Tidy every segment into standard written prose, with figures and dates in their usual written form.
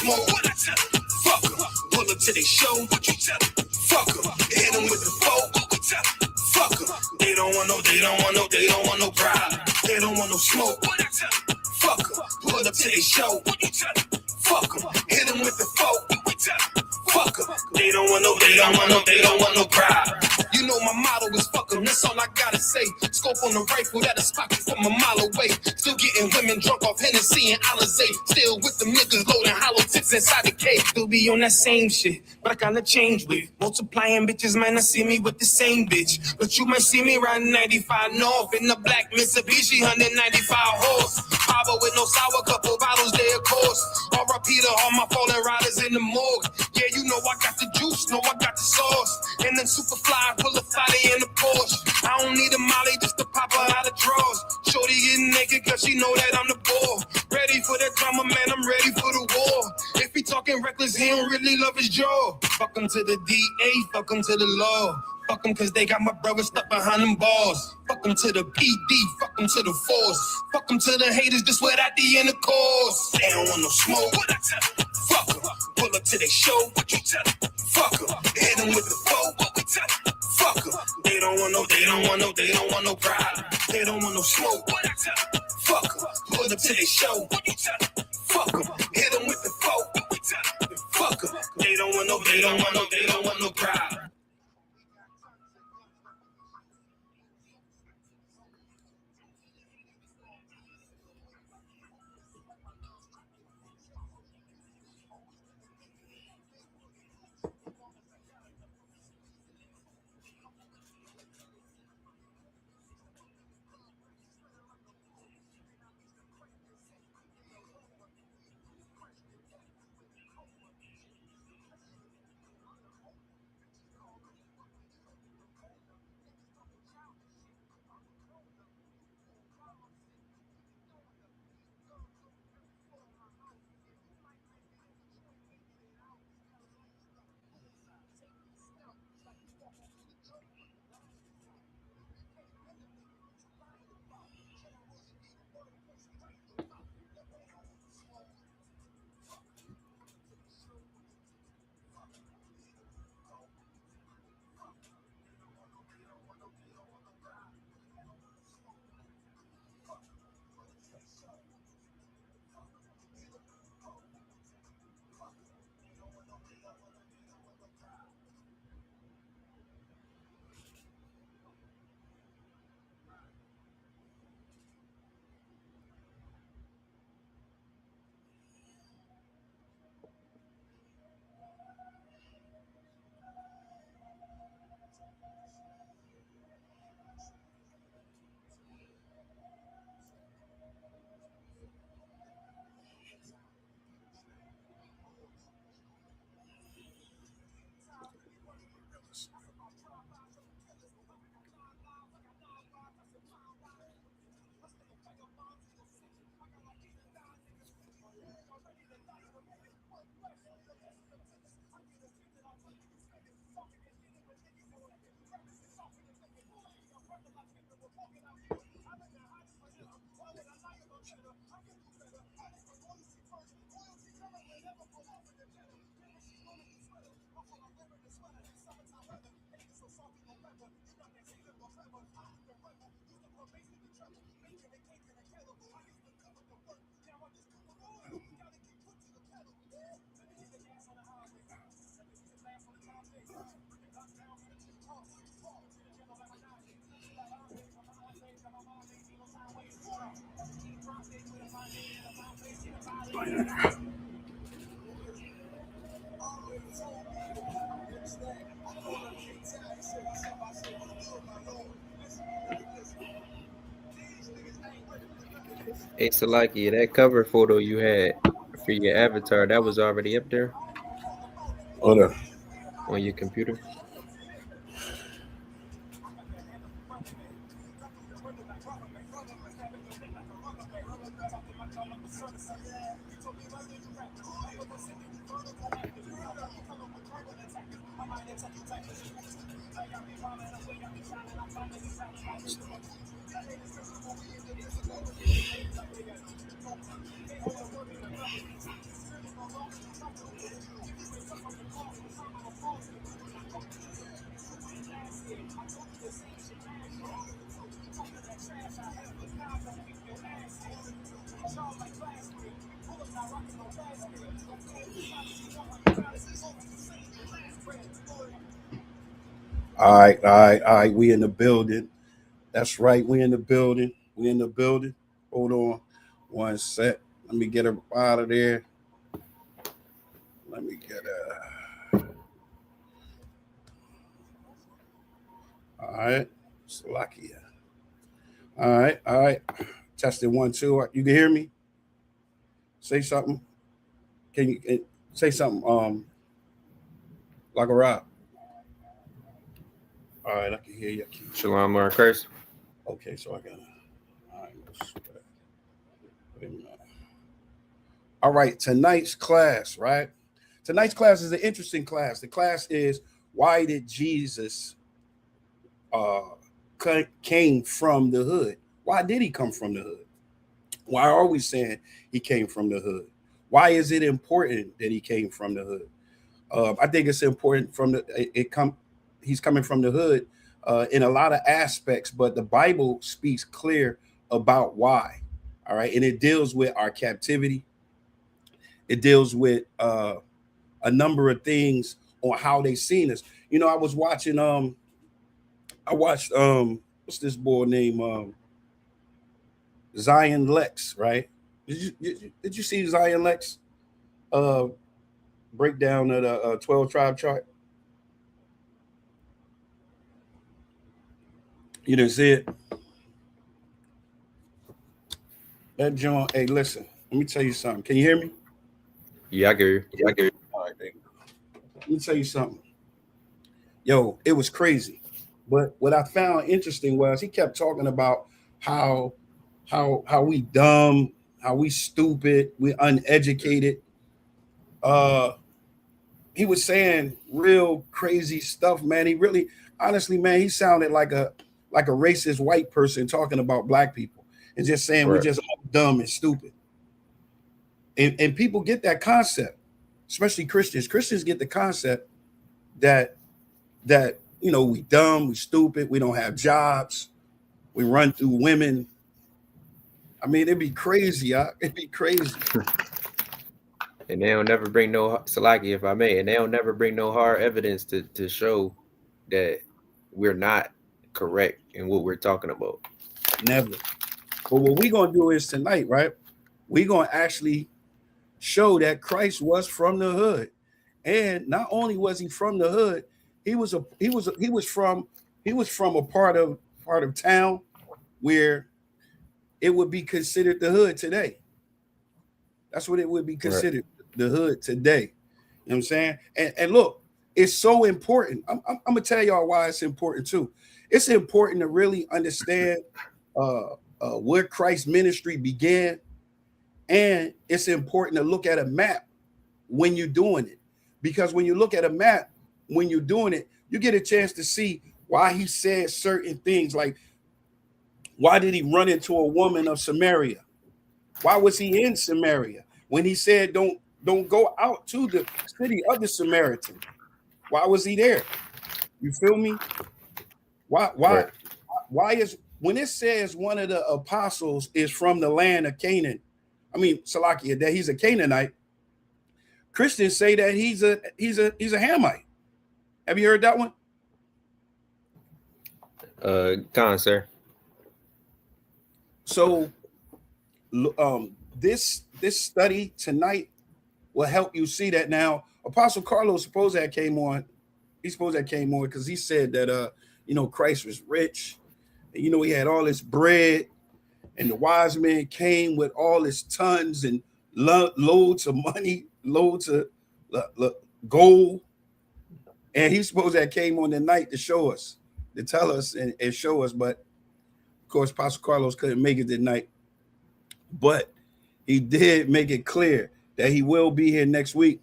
smoke. Fuck 'em. Pull up to they show. Fuck 'em. Hit 'em with the foe. Fuck 'em. They don't want no pride. They don't want no smoke. Fuck 'em. Pull up to they show. Fuck 'em. Hit 'em with the foe. Fuck 'em. They don't want no pride. You know my motto is fuck 'em, that's all I gotta say. Scope on the rifle that'll spot you from a mile away. Still getting women drunk off Hennessy and Alizé. Still with the niggas loading hollow tips inside the cave. Still be on that same shit, but I gotta change with multiplying bitches, man. I see me with the same bitch, but you might see me riding 95 North in the black Mitsubishi 195 horse. Power with no sour, couple bottles there, of course. R.I.P. to all my fallen riders in the morgue. Yeah, you know I got the juice, know I got the sauce. And then super fly, full of fire in the Porsche. I don't need a molly just to pop her out of drawers. Shorty getting naked cause she know that I'm the ball. Ready for that drama, man, I'm ready for the war. If he talking reckless, he don't really love his jaw. Fuck him to the DA, fuck him to the law. Fuck them cause they got my brother stuck behind them bars. Fuck them to the PD, fuck them to the force. Fuck them to the haters, just wear that D in the course. They don't want no smoke. Fuck them. Pull up to they show. Fuck them. Hit them with the foe. Fuck them. They don't want no pride. They don't want no smoke. Fuck them. Pull up to they show. Fuck them. Hit them with the foe. Fuck them. They don't want no pride. Hey, Salaki, that cover photo you had for your avatar, that was already up there Hold on your computer? All right, all right, all right. We in the building. That's right. We in the building. We in the building. Hold on one sec. Let me get her out of there. Let me get her. All right. Slovakia. All right, all right. Testing 1, 2. You can hear me? Say something. Can you say something? Like a rock. All right, I can hear you. Shalom or curse. Okay, so I got. All right, wait a minute. All right, tonight's class, right? Tonight's class is an interesting class. The class is why did Jesus came from the hood? Why did he come from the hood? Why are we saying he came from the hood? Why is it important that he came from the hood? I think it's important he's coming from the hood in a lot of aspects, but the Bible speaks clear about why. All right, and it deals with our captivity. It deals with a number of things on how they seen us. You know, I was watching. I watched what's this boy named Zion Lex, right? Did you see Zion Lex breakdown of the 12 tribe chart? You didn't see it? That John, hey, listen, let me tell you something. Can you hear me? Yeah, I get you. Yeah, I get you. All right, baby. Let me tell you something. Yo, it was crazy. But what I found interesting was he kept talking about how we dumb, how we stupid, we uneducated. He was saying real crazy stuff, man. He really, honestly, man, he sounded like a racist white person talking about black people and just saying we're just dumb and stupid. And people get that concept, especially Christians. Christians get the concept that you know, we dumb, we stupid, we don't have jobs, we run through women. I mean, it'd be crazy. It'd be crazy. And they'll never bring no Salaki, if I may, and they'll never bring no hard evidence to show that we're not correct in what we're talking about. Never. But what we're gonna do is tonight, right? We're gonna actually show that Christ was from the hood, and not only was he from the hood, he was from a part of town where it would be considered the hood today. That's what it would be considered, the hood today. You know what I'm saying? And look, it's so important. I'm gonna tell y'all why it's important too. It's important to really understand where Christ's ministry began, and it's important to look at a map when you're doing it, because when you look at a map when you're doing it, you get a chance to see why he said certain things. Like, why did he run into a woman of Samaria? Why was he in Samaria when he said don't go out to the city of the Samaritan? Why was he there? You feel me? Why is, when it says one of the apostles is from the land of Canaan, I mean Salakia, that he's a Canaanite, Christians say that he's a Hamite. Have you heard that one? Con, sir. So this study tonight will help you see that. Now, Apostle Carlos supposed that came on because he said that you know, Christ was rich, and, you know, he had all this bread, and the wise men came with all his tons and loads of money, loads of gold, and he supposed that came on the night to show us, to tell us and show us. But of course, Apostle Carlos couldn't make it tonight, but he did make it clear that he will be here next week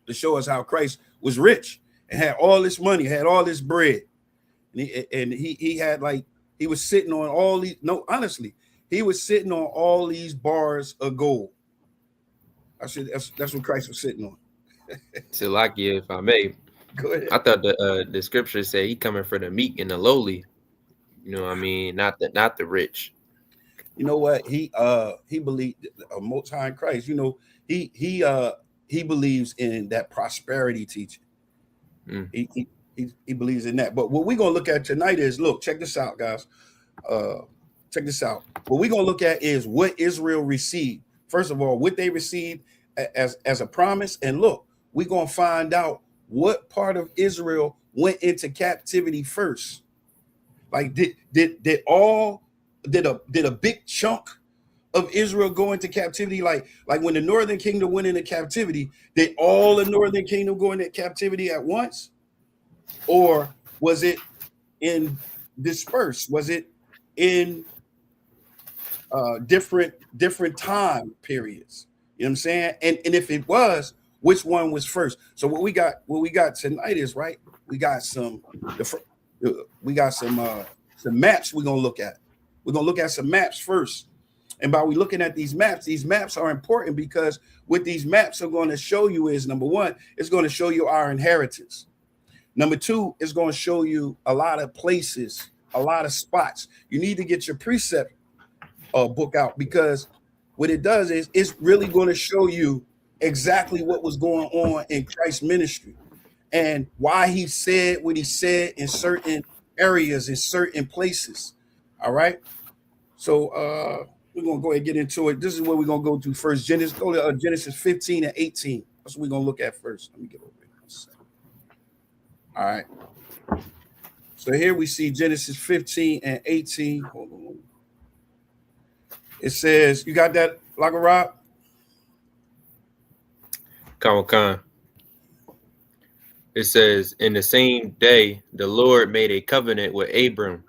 to show us how Christ was rich and had all this money, had all this bread. And he had like, he was sitting on all these, no, honestly, he was sitting on all these bars of gold. That's what Christ was sitting on. Salakia, if I may. Go ahead. I thought the scripture said he coming for the meek and the lowly. You know what I mean? Not the rich. You know what? He believed a Most High in Christ. You know, he believes in that prosperity teaching. He believes in that. But what we're gonna look at tonight is, look, check this out, guys. Check this out. What we're gonna look at is what Israel received. First of all, what they received as a promise, and look, we're gonna find out what part of Israel went into captivity first. Like, did a big chunk of Israel go into captivity? Like when the northern kingdom went into captivity, did all the northern kingdom go into captivity at once? Or was it in dispersed? Was it in different time periods? You know what I'm saying? And if it was, which one was first? So what we got tonight is, right, we got some maps we're gonna look at. We're gonna look at some maps first. And by we looking at these maps are important, because what these maps are going to show you is, number one, it's going to show you our inheritance. Number two, it's going to show you a lot of places, a lot of spots. You need to get your precept book out, because what it does is it's really going to show you exactly what was going on in Christ's ministry and why he said what he said in certain areas, in certain places. All right. So we're going to go ahead and get into it. This is what we're going to go to first. Genesis, go to Genesis 15 and 18. That's what we're going to look at first. Let me get over here. All right. So here we see Genesis 15 and 18. Hold on. It says, you got that, Lagarab? Khan. It says, in the same day, the Lord made a covenant with Abram,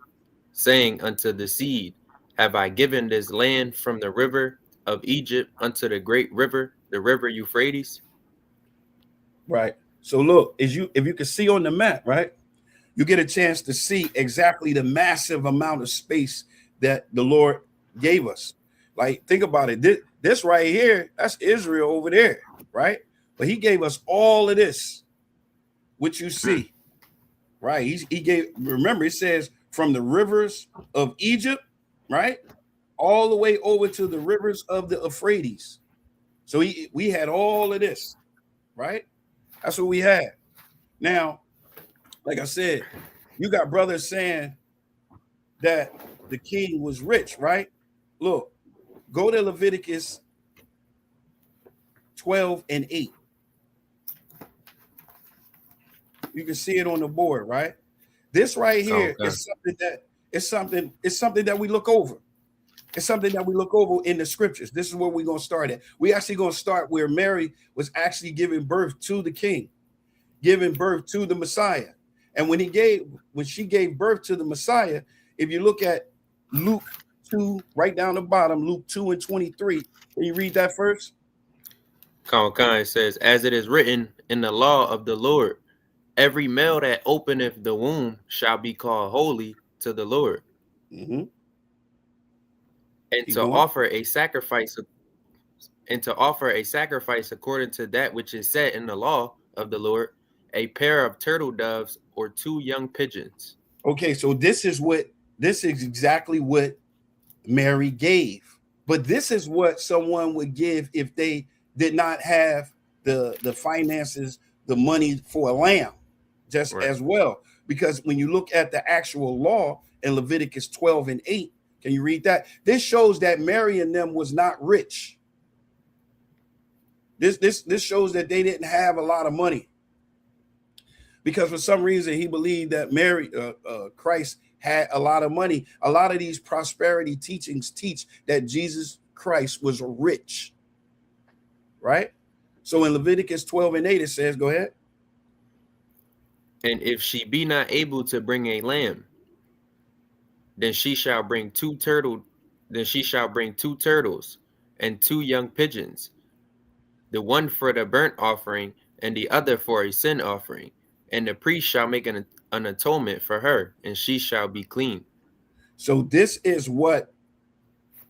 saying unto the seed, have I given this land from the river of Egypt unto the great river, the river Euphrates? Right. So look, if you can see on the map, right, you get a chance to see exactly the massive amount of space that the Lord gave us. Like, think about it. This right here, that's Israel over there, right? But he gave us all of this, which you see, right? He gave, remember, it says from the rivers of Egypt, right, all the way over to the rivers of the Euphrates. So we had all of this, right? That's what we had. Now, like I said, you got brothers saying that the king was rich, right? Look, go to Leviticus 12 and 8. You can see it on the board, right? This right here is something that we look over. It's something that we look over in the scriptures. This is where we're going to start at. We actually going to start where Mary was actually giving birth to the king, giving birth to the Messiah. And when she gave birth to the Messiah, if you look at Luke 2, right down the bottom, Luke 2 and 23, can you read that first? Khan says, as it is written in the law of the Lord, every male that openeth the womb shall be called holy to the Lord. Mm-hmm. And to offer a sacrifice according to that which is said in the law of the Lord, a pair of turtle doves or 2 young pigeons. Okay, so this is exactly what Mary gave. But this is what someone would give if they did not have the finances, the money for a lamb, just right. As well. Because when you look at the actual law in Leviticus 12 and 8, can you read that? This shows that Mary and them was not rich. This shows that they didn't have a lot of money, because for some reason he believed that Christ had a lot of money. A lot of these prosperity teachings teach that Jesus Christ was rich, right? So in Leviticus 12 and 8, it says, go ahead. And if she be not able to bring a lamb, then she shall bring 2 turtles and 2 young pigeons, the one for the burnt offering and the other for a sin offering. and the priest shall make an atonement for her, and she shall be clean. So this is what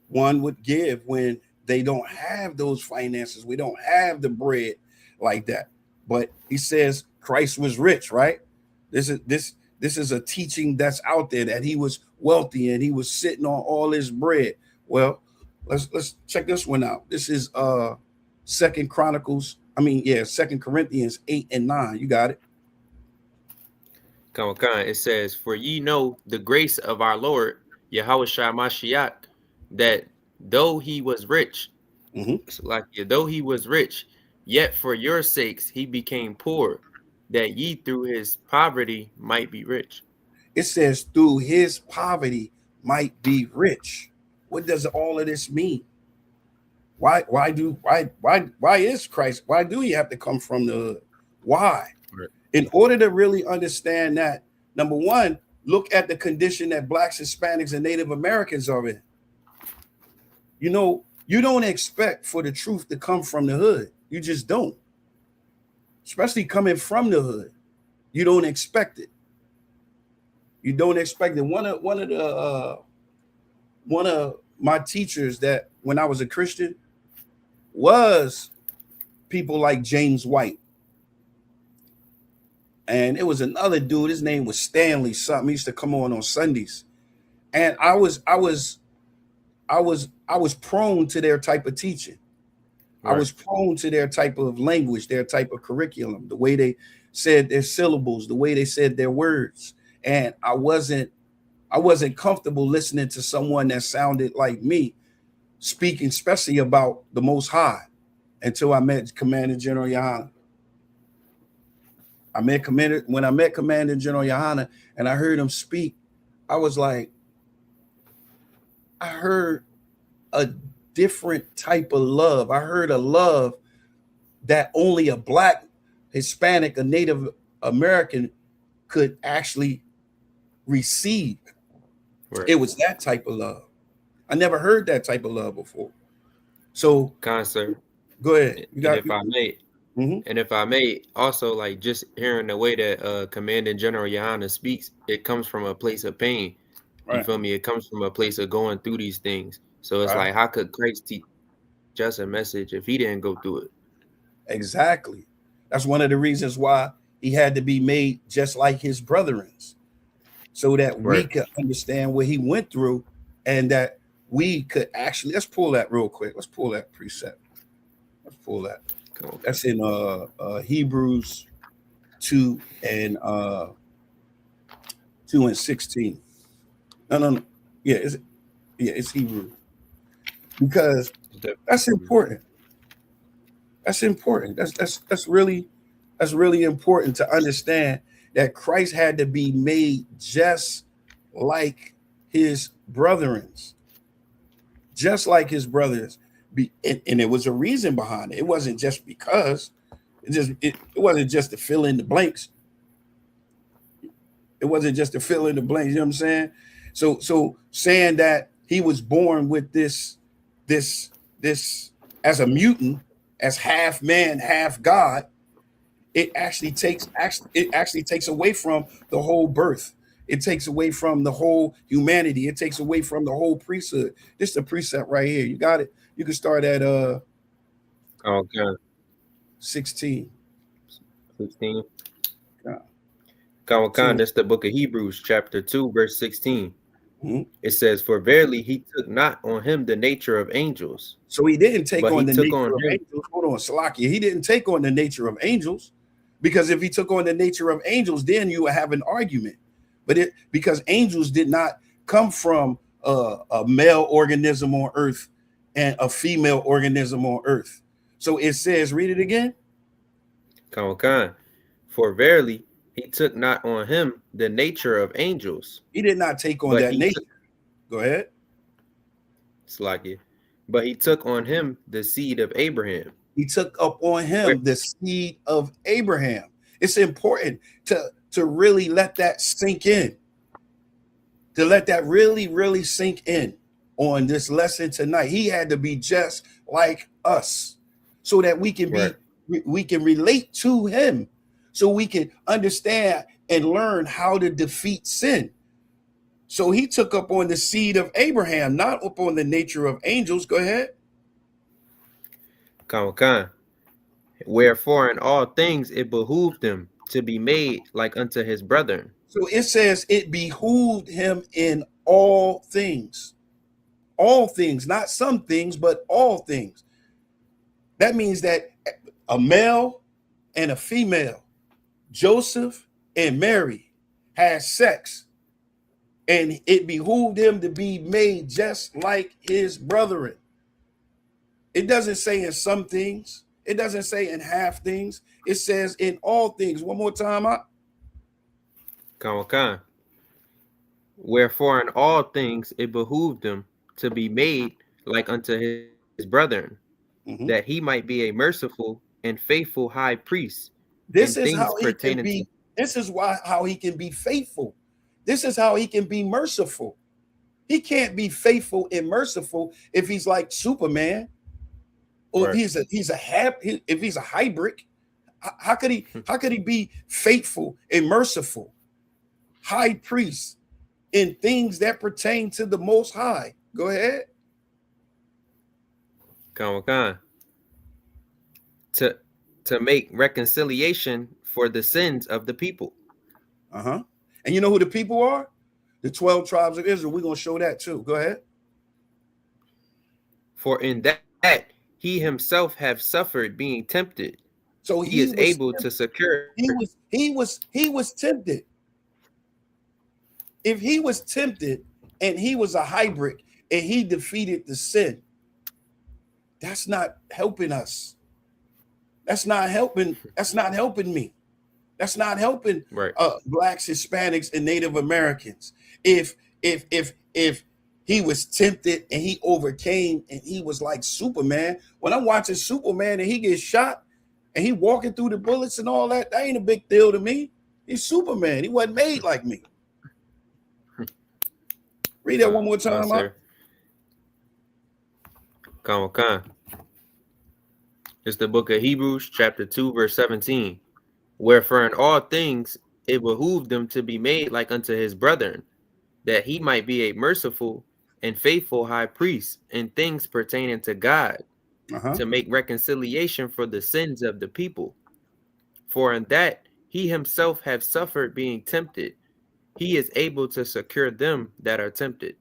one would give when they don't have those finances. We don't have the bread like that. But he says Christ was rich, right? This is a teaching that's out there, that he was wealthy and he was sitting on all his bread. Well, let's check this one out. This is 2 Corinthians 8 and 9. You got it. It says, for ye know the grace of our Lord Yahushua Mashiach, that though he was rich, though he was rich, yet for your sakes he became poor, that ye through his poverty might be rich. It says through his poverty might be rich. What does all of this mean? Why is Christ? Why do you have to come from the hood? Why? Right. In order to really understand that, number one, look at the condition that Blacks, Hispanics, and Native Americans are in. You know, you don't expect for the truth to come from the hood. You just don't. Especially coming from the hood. You don't expect it. You don't expect it. One of my teachers that when I was a Christian was people like James White. And it was another dude, his name was Stanley something. He used to come on Sundays. And I was prone to their type of teaching. Right. I was prone to their type of language, their type of curriculum, the way they said their syllables, the way they said their words. And I wasn't comfortable listening to someone that sounded like me speaking, especially about the Most High, until I met Commander General Yohana. When I met Commander General Yohana and I heard him speak, I was like, I heard a different type of love. I heard a love that only a Black, Hispanic, a Native American could actually receive. Right. It was that type of love. I never heard that type of love before. So, Concert. Go ahead. And if I may, also, like, just hearing the way that Commanding General Yohana speaks, it comes from a place of pain. Right. You feel me? It comes from a place of going through these things. So it's like, how could Christ teach just a message if he didn't go through it? Exactly. That's one of the reasons why he had to be made just like his brethren, so that we could understand what he went through, and that we could actually, let's pull that real quick. Let's pull that precept. Let's pull that. That's in Hebrews 2 and 16. No. Yeah, it's Hebrew. Because that's important. That's important. That's really important to understand that Christ had to be made just like his brethren. Just like his brothers. And it was a reason behind it. It wasn't just because. It wasn't just to fill in the blanks. It wasn't just to fill in the blanks. You know what I'm saying? So saying that he was born with this as a mutant, as half man, half God, it actually takes away from the whole birth. It takes away from the whole humanity. It takes away from the whole priesthood. This is the precept right here. You got it. You can start at 16. 16. That's the book of Hebrews, chapter 2, verse 16. Mm-hmm. It says, for verily he took not on him the nature of angels. So he didn't take on the nature of angels. Hold on, Salakia. He didn't take on the nature of angels, because if he took on the nature of angels, then you would have an argument. But because angels did not come from a male organism on earth and a female organism on earth. So it says, read it again. For verily he took not on him the nature of angels. He did not take on that nature. Go ahead. It's like it. But he took on him the seed of Abraham. He took up on him the seed of Abraham. It's important to really let that sink in. To let that really, really sink in on this lesson tonight. He had to be just like us, so that we can we can relate to him, so we can understand and learn how to defeat sin. So he took up on the seed of Abraham, not upon the nature of angels. Go ahead. Con. Wherefore in all things it behooved him to be made like unto his brethren. So it says it behooved him in all things. All things, not some things, but all things. That means that a male and a female, Joseph and Mary, had sex, and it behooved him to be made just like his brethren. It doesn't say in some things. It doesn't say in half things. It says in all things. One more time. Con. Wherefore in all things it behooved him to be made like unto his brethren, that he might be a merciful and faithful high priest. This is how he can be. This is how he can be faithful. This is how he can be merciful. He can't be faithful and merciful if he's like Superman, or if he's a hybrid. How could he be faithful and merciful, high priest in things that pertain to the Most High? Go ahead. Con. To make reconciliation for the sins of the people. And you know who the people are? The 12 tribes of Israel. We're going to show that too. Go ahead. For in that he himself have suffered being tempted, so he is able to secure. He was tempted. If he was tempted and he was a hybrid and he defeated the sin, that's not helping us. That's not helping. That's not helping me. That's not helping blacks, Hispanics, and Native Americans. If he was tempted and he overcame and he was like Superman, when I'm watching Superman and he gets shot and he walking through the bullets and all that, that ain't a big deal to me. He's Superman. He wasn't made like me. Read that one more time. Con. It's the book of Hebrews, chapter 2, verse 17. Wherefore in all things it behooved them to be made like unto his brethren, that he might be a merciful and faithful high priest in things pertaining to God, to make reconciliation for the sins of the people. For in that he himself have suffered being tempted, he is able to secure them that are tempted.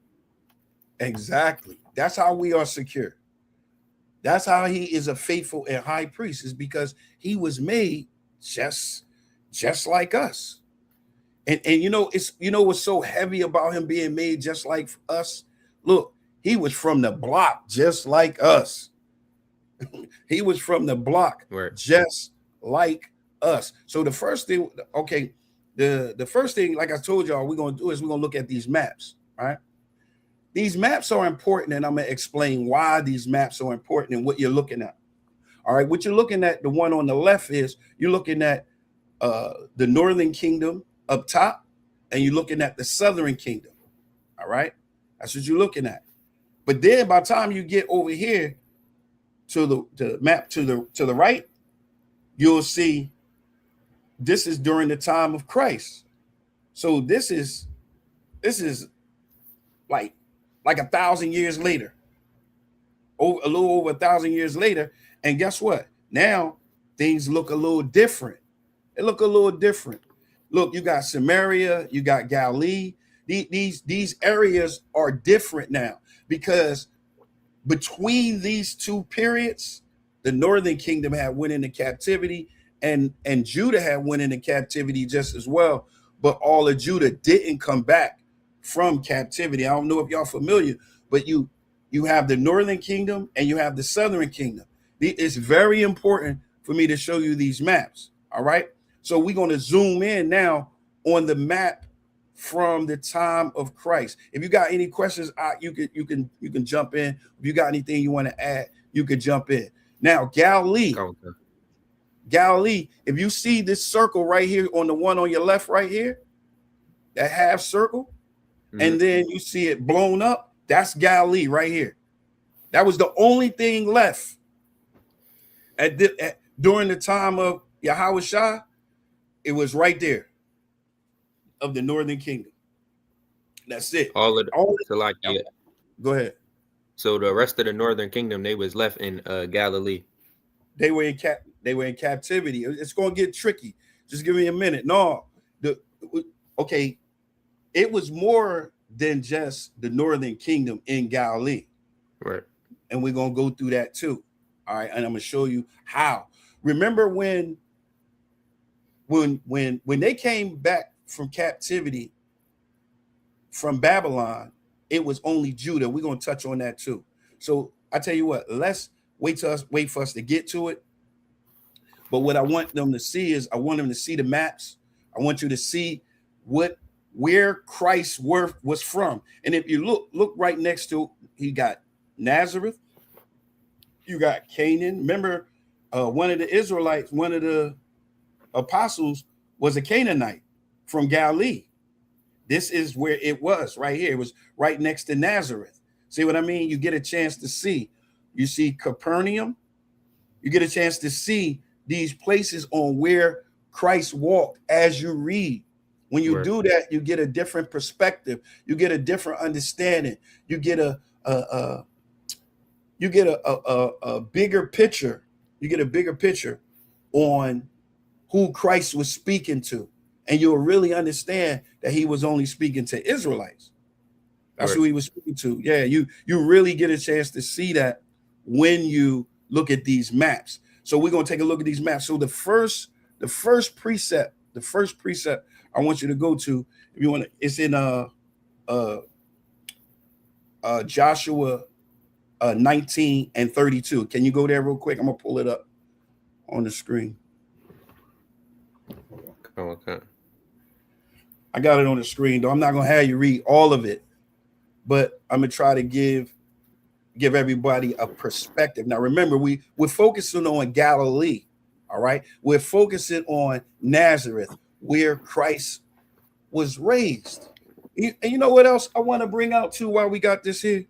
Exactly. That's how we are secure. That's how he is a faithful and high priest, is because he was made just like us. And what's so heavy about him being made just like us? Look, he was from the block just like us. He was from the block just like us. So the first thing, the first thing, like I told y'all, we're going to do is we're going to look at these maps, right? These maps are important, and I'm going to explain why these maps are important and what you're looking at. All right, what you're looking at, the one on the left, is you're looking at the northern kingdom up top, and you're looking at the southern kingdom. All right, that's what you're looking at. But then by the time you get over here to the map to the right, you'll see this is during the time of Christ. So this is like 1,000 years later, a little over 1,000 years later. And guess what? Now things look a little different. They look a little different. Look, you got Samaria, you got Galilee. These areas are different now, because between these two periods, the northern kingdom had went into captivity, and Judah had went into captivity just as well. But all of Judah didn't come back from captivity. I don't know if y'all familiar, but you have the northern kingdom and you have the southern kingdom. It's very important for me to show you these maps. All right. So we're going to zoom in now on the map from the time of Christ. If you got any questions, you can jump in. If you got anything you want to add, you could jump in. Now, Galilee, if you see this circle right here on the one on your left right here, that half circle, and then you see it blown up, that's Galilee right here. That was the only thing left during the time of Yahushua. It was right there of the northern kingdom. That's it. All of the, so like, yeah. Go ahead. So the rest of the northern kingdom, they was left in Galilee. They were in captivity. It's going to get tricky. Just give me a minute. No, okay. It was more than just the northern kingdom in Galilee. Right. And we're going to go through that too. All right. And I'm going to show you how. Remember when they came back from captivity from Babylon, it was only Judah. We're going to touch on that too. So I tell you what, let's wait for us to get to it. But what I want them to see is, I want them to see the maps. I want you to see where Christ's worth was from. And if you look right next to, he got Nazareth, you got Canaan. Remember, one of the Israelites, one of the apostles was a Canaanite from Galilee. This is where it was right here. It was right next to Nazareth. See what I mean? You get a chance to see. You see Capernaum. You get a chance to see these places on where Christ walked as you read. When you do that, you get a different perspective. You get a different understanding. You get a bigger picture. You get a bigger picture on who Christ was speaking to. And you'll really understand that he was only speaking to Israelites. That's who he was speaking to. Yeah, you really get a chance to see that when you look at these maps. So we're going to take a look at these maps. So the first precept I want you to go to, if you want to, it's in Joshua 19 and 32. Can you go there real quick? I'm gonna pull it up on the screen. Okay. I got it on the screen, though. I'm not gonna have you read all of it, but I'm gonna try to give everybody a perspective. Now, remember, we're focusing on Galilee. All right, we're focusing on Nazareth, where Christ was raised. And you know what else I want to bring out too while we got this here?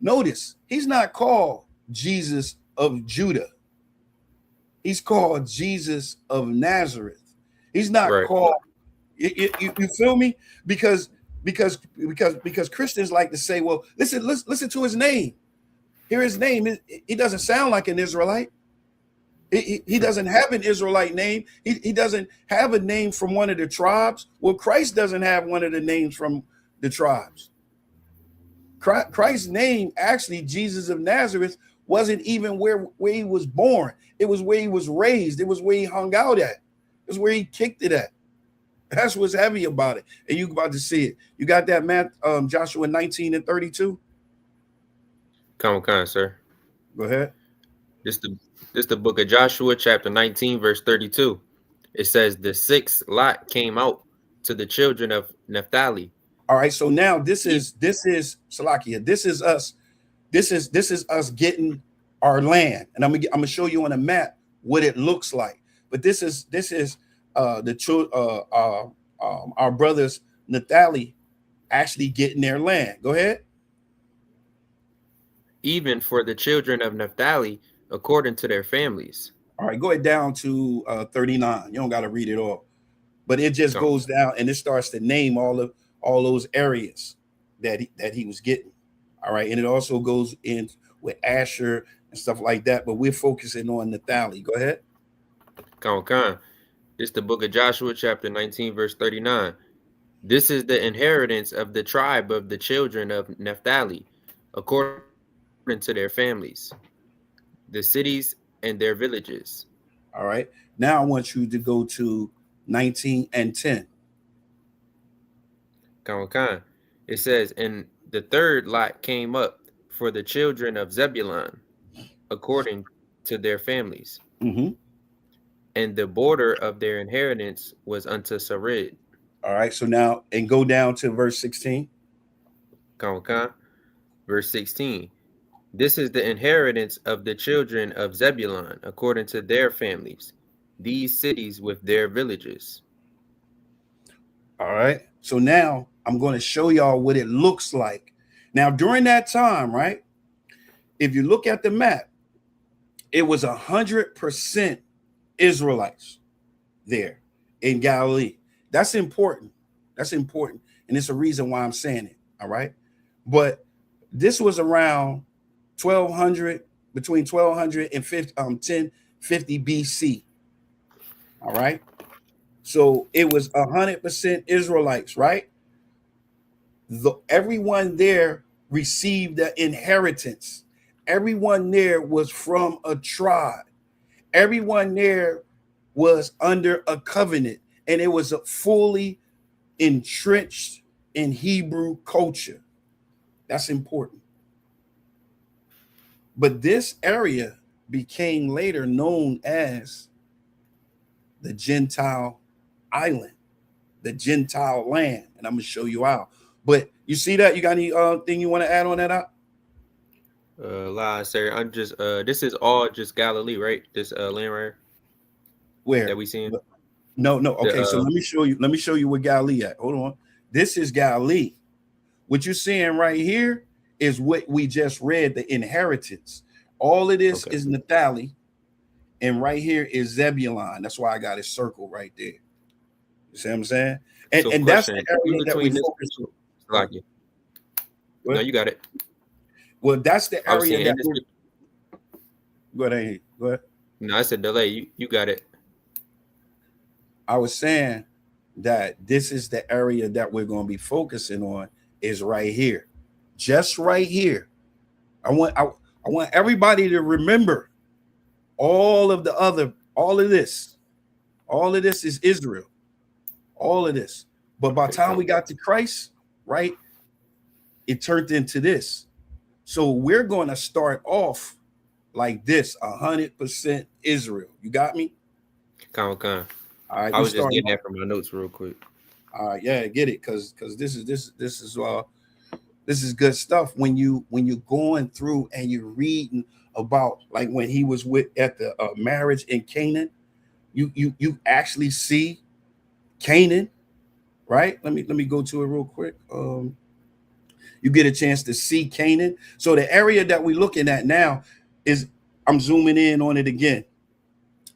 Notice he's not called Jesus of Judah. He's called Jesus of Nazareth. He's not called. You feel me? Because Christians like to say, well, listen to his name. Hear his name. He doesn't sound like an Israelite. He doesn't have an Israelite name. He doesn't have a name from one of the tribes. Well, Christ doesn't have one of the names from the tribes. Christ's name, actually, Jesus of Nazareth, wasn't even where he was born. It was where he was raised. It was where he hung out at. It was where he kicked it at. That's what's heavy about it. And you're about to see it. You got that, Matt? Joshua 19 and 32? Come on, sir. Go ahead. This the book of Joshua, chapter 19, verse 32. It says, the sixth lot came out to the children of Naphtali. All right, so now this is Salakia. This is us. This is us getting our land, and I'm gonna show you on a map what it looks like. But this is our brothers Naphtali actually getting their land. Go ahead. Even for the children of Naphtali, according to their families. All right, go ahead down to 39. You don't got to read it all, but it just goes down and it starts to name all those areas that he was getting. All right, and it also goes in with Asher and stuff like that. But we're focusing on Naphtali. Go ahead. This is the book of Joshua, chapter 19, verse 39. This is the inheritance of the tribe of the children of Naphtali, according to their families, the cities and their villages. All right. Now I want you to go to 19 and 10. It says, and the third lot came up for the children of Zebulun, according to their families. Mm-hmm. And the border of their inheritance was unto Sarid. All right. So now, and go down to verse 16. Verse 16. This is the inheritance of the children of Zebulun, according to their families, these cities with their villages. All right. So now I'm going to show y'all what it looks like. Now, during that time, right, if you look at the map, it was 100% Israelites there. in Galilee. That's important. That's important. And it's a reason why I'm saying it. All right. But this was around 1200, between 1200 and 1050 BC. All right. So it was 100% Israelites, right? Everyone there received the inheritance. Everyone there was from a tribe. Everyone there was under a covenant, and it was fully entrenched in Hebrew culture. That's important. But this area became later known as the Gentile island, the Gentile land, and I'm gonna show you how. But you see that? You got any thing you want to add on that out? Lie, sir. I'm just this is all just Galilee, right? This land right here. Where that we seeing? No. Okay, so let me show you. Let me show you where Galilee at. Hold on. This is Galilee. What you're seeing right here is what we just read, the inheritance. All of this is Naphtali, and right here is Zebulun. That's why I got it circled right there. You see what I'm saying? And, So and that's the question, area that we between this- focus on. Like it. What? No, you got it. Well, that's the I was area saying, that in this- we're. Go ahead. Go ahead. No, I said delay. You got it. I was saying that this is the area that we're going to be focusing on, is right here, just right here. I want everybody to remember all of this is Israel, all of this. But by the time we got to Christ, right, it turned into this. So we're going to start off like this, 100% Israel. You got me? Con. All right. I was just getting that from my notes real quick. Yeah, get it, because this is good stuff. When you're going through and you're reading about, like, when he was at the marriage in Canaan, you actually see Canaan, right? Let me go to it real quick. You get a chance to see Canaan. So the area that we're looking at now is, I'm zooming in on it again.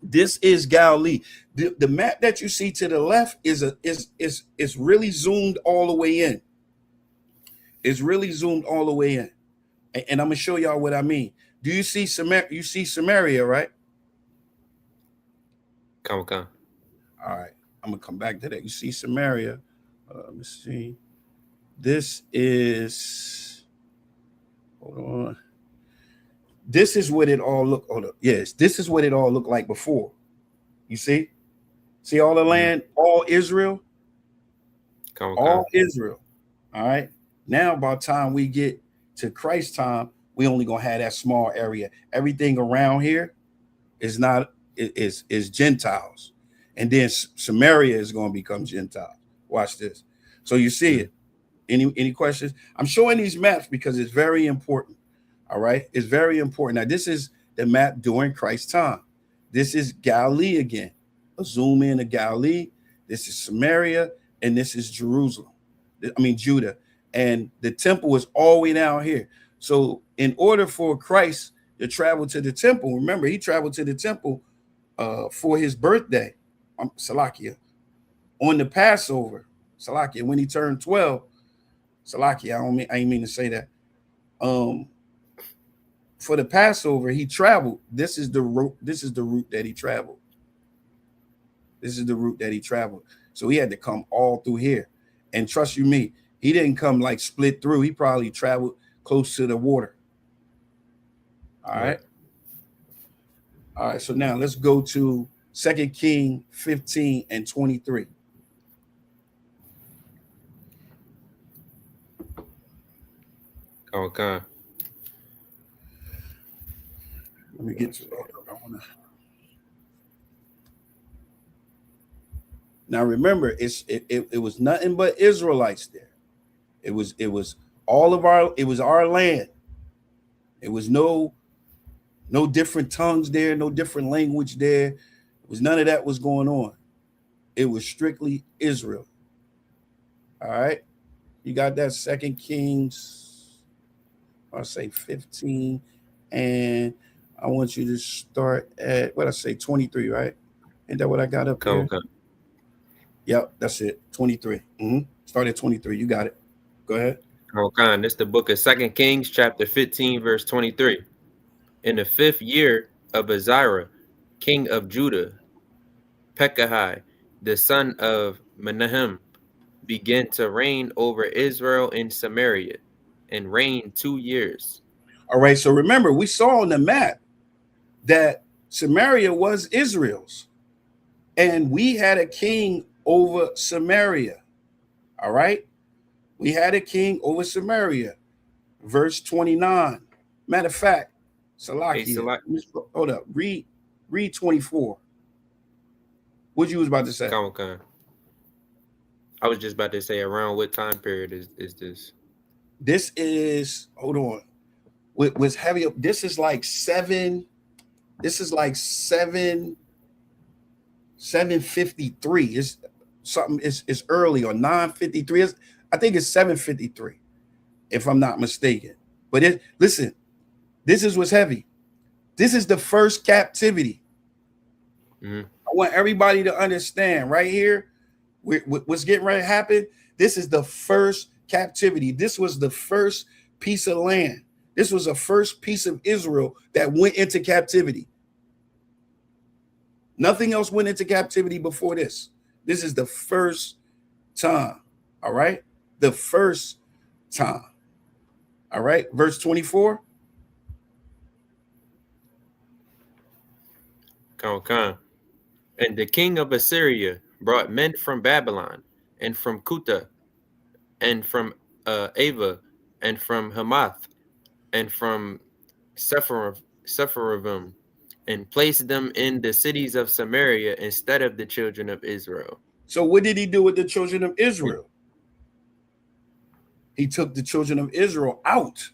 This is Galilee. The map that you see to the left is really zoomed all the way in. It's really zoomed all the way in. And I'm gonna show y'all what I mean. Do you see Samaria? You see Samaria, right? Con. All right. I'm gonna come back to that. You see Samaria. Let me see. This is, hold on. This is what it all looked. Hold up. Yes, this is what it all looked like before. You see? See all the land, all Israel? All Israel. All right. Now, by the time we get to Christ's time, we only gonna have that small area. Everything around here is Gentiles. And then Samaria is gonna become Gentile. Watch this. So you see it. Any questions? I'm showing these maps because it's very important. All right, it's very important. Now, this is the map during Christ's time. This is Galilee again. A zoom in to Galilee. This is Samaria, and this is Jerusalem. Judah. And the temple is all the way down here. So in order for Christ to travel to the temple, remember, he traveled to the temple for his birthday, Salakia, on the Passover, Salakia, when he turned 12, Salakia, I ain't mean to say that. For the Passover, he traveled. This is the route that he traveled. This is the route that he traveled. So he had to come all through here. And trust you me, he didn't come like split through. He probably traveled close to the water. All right. All right. So now let's go to 2 Kings 15 and 23. Okay. Let me get to that. Now remember, it was nothing but Israelites there. It was our land. It was no different tongues there, no different language there. It was none of that was going on. It was strictly Israel. All right. You got that 2 Kings, I'll say 15, and I want you to start at 23, right? Ain't that what I got up here? Okay. Yep, that's it. 23. Start at 23. You got it. Go ahead. Okay, this is the book of 2 Kings, chapter 15, verse 23. In the 5th year of Azariah, king of Judah, Pekah, the son of Menahem, began to reign over Israel and Samaria, and reigned 2 years. All right, so remember, we saw on the map that Samaria was Israel's, and we had a king over Samaria. All right, we had a king over Samaria. Verse 29. Matter of fact, Salakia, hold up, read 24. What you was about to say? Come. I was just about to say, around what time period is this? This is, hold on. Was heavy. This is like 753. It's something, it's early, or 953. I think it's 753, if I'm not mistaken. But listen, this is what's heavy. This is the first captivity. I want everybody to understand right here what's getting ready to happen. This is the first captivity. This was the first piece of land. This was the first piece of Israel that went into captivity. Nothing else went into captivity before this. This is the first time. All right. The first time. All right. Verse 24. Come. And the king of Assyria brought men from Babylon, and from Kuta, and from Ava, and from Hamath, and from Sepharvaim, and placed them in the cities of Samaria instead of the children of Israel. So what did he do with the children of Israel? He took the children of Israel out.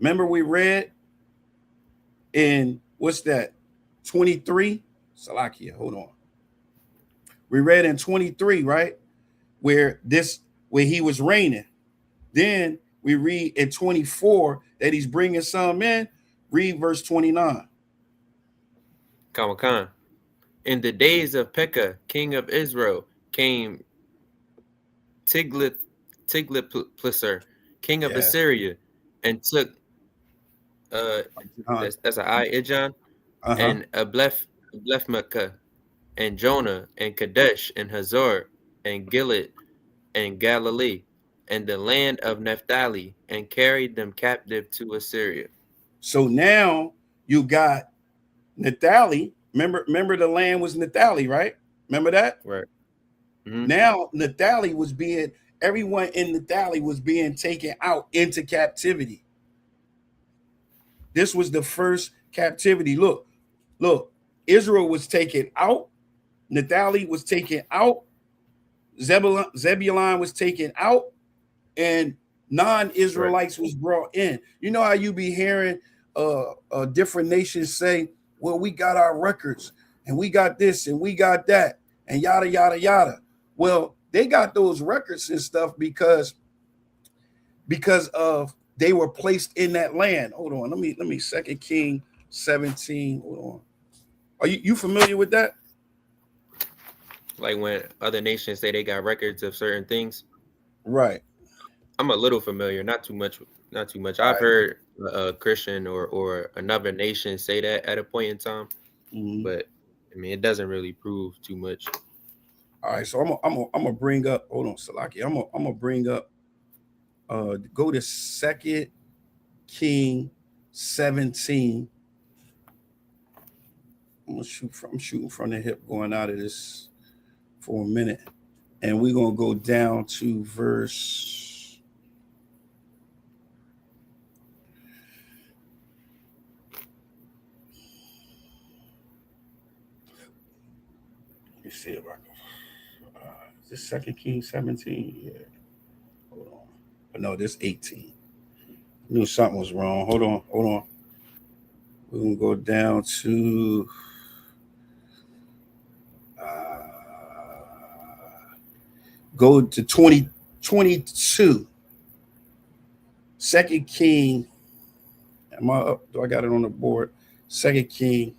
Remember we read in, what's that, 23? Salakia, hold on. We read in 23, right? Where he was reigning. Then we read in 24 that he's bringing some in. Read verse 29. Come. In the days of Pekah, king of Israel, came Tiglath-Pileser, king of Assyria, and took that's an Ijon, and Ablethmaachah, and Jonah, and Kadesh, and Hazor, and Gilead, and Galilee, and the land of Naphtali, and carried them captive to Assyria. So now you got Naphtali. Remember the land was Naphtali, right? Remember that? Right. Now Naphtali everyone in Naphtali was being taken out into captivity. This was the first captivity. Look, Israel was taken out. Naphtali was taken out. Zebulun was taken out, and non-Israelites was brought in. You know how you be hearing different nations say, well, we got our records, and we got this, and we got that, and yada, yada, yada. Well, they got those records and stuff because of they were placed in that land. Hold on, let me 2 Kings 17. Hold on. Are you familiar with that? Like when other nations say they got records of certain things? Right. I'm a little familiar, not too much. I've heard a Christian or another nation say that at a point in time, but I mean, it doesn't really prove too much. All right, so I'm gonna bring up. Hold on, Salaki. I'm gonna bring up. Go to 2 Kings 17. I'm shooting from the hip, going out of this for a minute, and we're gonna go down to verse. Let me see if I can. Is this 2 Kings 17? Yeah. Hold on. But no, this 18. I knew something was wrong. Hold on. We're gonna go down to. Go to 2022. 2 King. Am I up? Do I got it on the board? 2 King.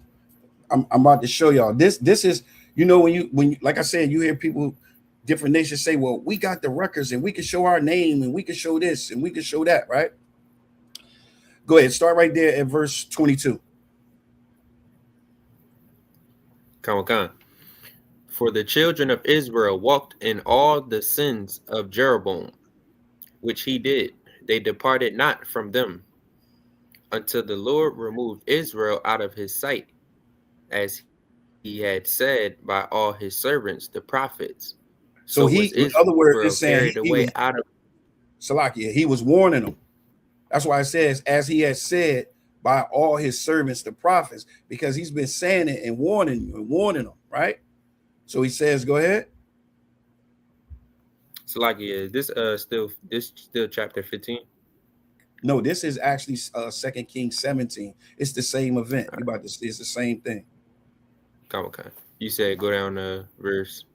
I'm about to show y'all. This is, You know, when you like I said, you hear people, different nations say, well, we got the records and we can show our name and we can show this and we can show that, right? Go ahead, start right there at verse 22. Come on. For the children of Israel walked in all the sins of Jeroboam, which he did. They departed not from them, until the Lord removed Israel out of his sight, as he had said by all his servants, the prophets. So he, in other words, is saying he was, out of Salakia, he was warning them. That's why it says, as he has said by all his servants, the prophets, because he's been saying it and warning you and warning them, right? So he says, go ahead. Salakia, this still chapter 15? No, this is actually 2 Kings 17. It's the same event. You about to see it's the same thing. Okay. You said go down to verse.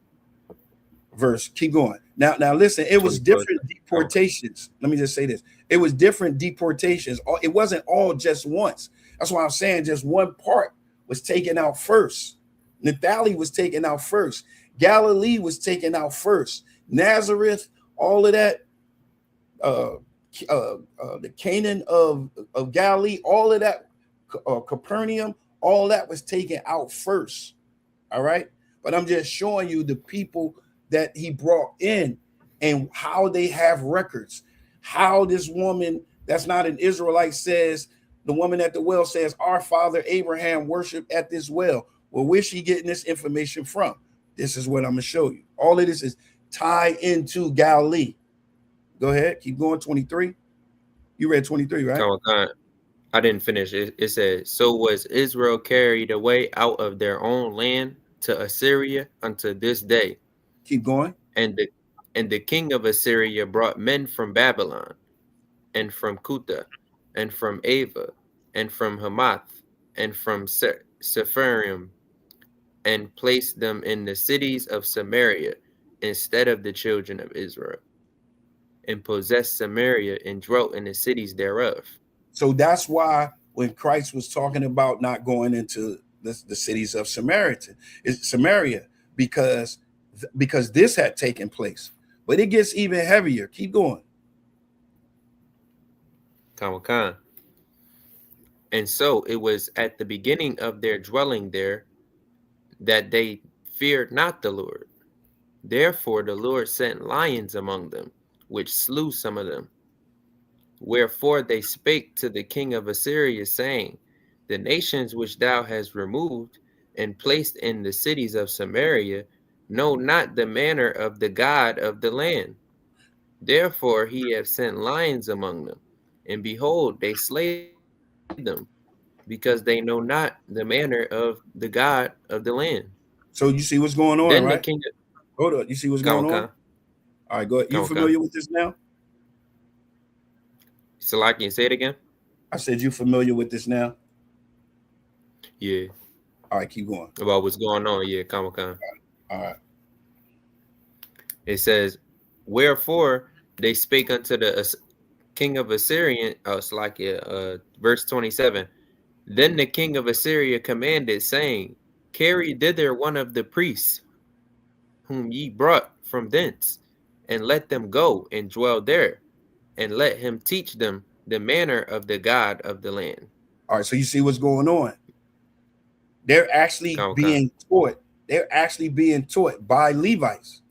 Keep going. Now listen, it was different deportations. Let me just say this. It was different deportations. It wasn't all just once. That's why I'm saying just one part was taken out first. Naphtali was taken out first. Galilee was taken out first. Nazareth, all of that, the Canaan of Galilee, all of that, Capernaum, all that was taken out first. All right. But I'm just showing you the people that he brought in and how they have records, how this woman that's not an Israelite says, the woman at the well says, our father Abraham worshiped at this well. Well, where's she getting this information from? This is what I'm going to show you. All of this is tied into Galilee. Go ahead. Keep going. 23. You read 23, right? I didn't finish. It said, so was Israel carried away out of their own land to Assyria unto this day. Keep going. And the king of Assyria brought men from Babylon and from Cuthah and from Ava and from Hamath and from Sepharvaim and placed them in the cities of Samaria instead of the children of Israel, and possessed Samaria and dwelt in the cities thereof. So that's why when Christ was talking about not going into the cities of Samaria, because this had taken place. But it gets even heavier. Keep going. Khan. And so it was at the beginning of their dwelling there that they feared not the Lord. Therefore the Lord sent lions among them, which slew some of them. Wherefore they spake to the king of Assyria, saying, the nations which thou hast removed and placed in the cities of Samaria know not the manner of the God of the land. Therefore he hath sent lions among them, and behold, they slay them, because they know not the manner of the God of the land. So you see what's going on, then right? The king Hold on. You see what's going on? All right, go ahead. You familiar with this now? Salaki, say it again. I said you familiar with this now? Yeah. All right, keep going. About what's going on, yeah, All right. It says, wherefore they spake unto the king of Assyria, verse 27. Then the king of Assyria commanded, saying, carry thither one of the priests whom ye brought from thence, and let them go and dwell there, and let him teach them the manner of the God of the land. All right, so you see what's going on. They're actually being taught. They're actually being taught by Levites.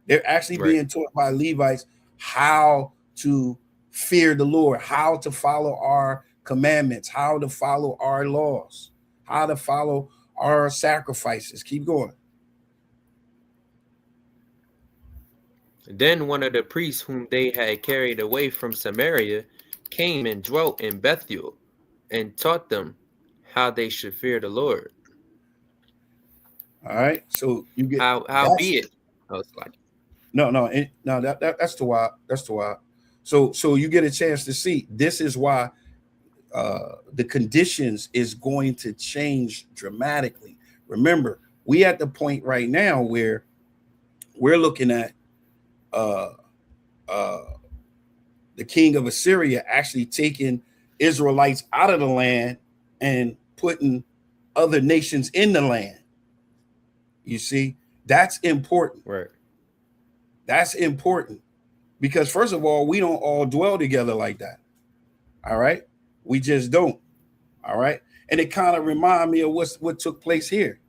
They're actually being taught by Levites how to fear the Lord, how to follow our commandments, how to follow our laws, how to follow our sacrifices. Keep going. Then one of the priests whom they had carried away from Samaria came and dwelt in Bethuel and taught them how they should fear the Lord. All right. So you get how be it. Oh, it's like that's the why. That's the why. So you get a chance to see. This is why the conditions is going to change dramatically. Remember, we at the point right now where we're looking at the king of Assyria actually taking Israelites out of the land and putting other nations in the land. You see, that's important. Right. That's important because, first of all, we don't all dwell together like that. All right. We just don't. All right. And it kind of reminds me of what took place here.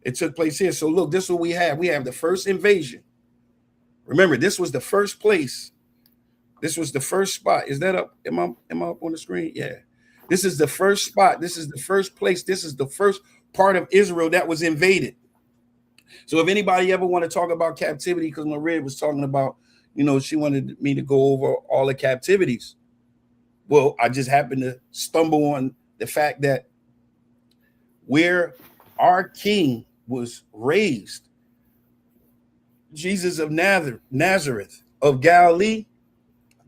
It took place here. So look, this is what we have. We have the first invasion. Remember, this was the first place. This was the first spot. Is that up? Am I up on the screen? Yeah. This is the first spot. This is the first place. This is the first part of Israel that was invaded. So if anybody ever want to talk about captivity, because Maria was talking about, she wanted me to go over all the captivities. Well, I just happened to stumble on the fact that where our king was raised, Jesus of Nazareth of Galilee,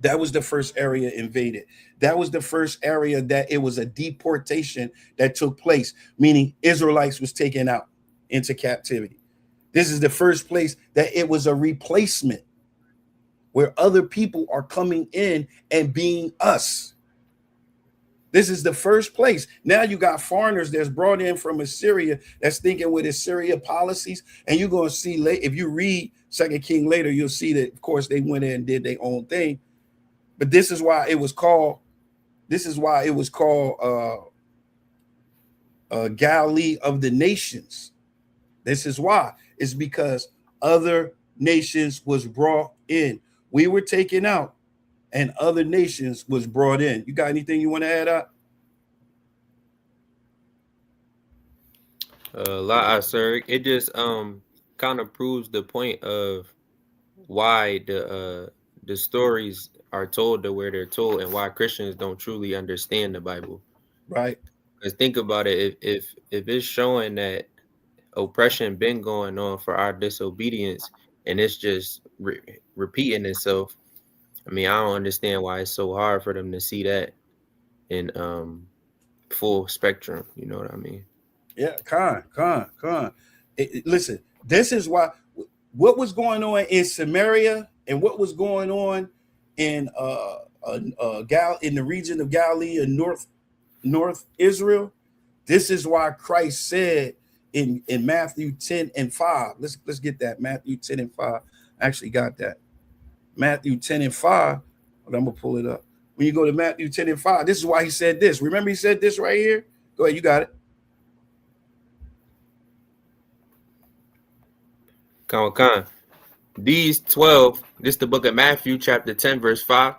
that was the first area invaded. That was the first area that it was a deportation that took place, meaning Israelites was taken out into captivity. This is the first place that it was a replacement where other people are coming in and being us. This is the first place. Now you got foreigners that's brought in from Assyria that's thinking with Assyria policies. And you're going to see, if you read 2 King later, you'll see that, of course, they went in and did their own thing. But this is why it was called Galilee of the nations. This is why. It's because other nations was brought in. We were taken out and other nations was brought in. You got anything you want to add up? Sir. It just kind of proves the point of why the stories are told the way they're told and why Christians don't truly understand the Bible. Right. Because think about it, if it's showing that oppression been going on for our disobedience and it's just repeating itself, I mean, I don't understand why it's so hard for them to see that in full spectrum. You know what I mean? Yeah, con. Listen, this is why what was going on in Samaria and what was going on in in the region of Galilee and North Israel. This is why Christ said in Matthew 10:5. Let's get that. Matthew 10:5. I actually got that. Matthew 10:5. I'm gonna pull it up. When you go to Matthew 10:5, this is why he said this. Remember, he said this right here. Go ahead, you got it. Con. These 12, this is the book of Matthew, chapter 10, verse 5.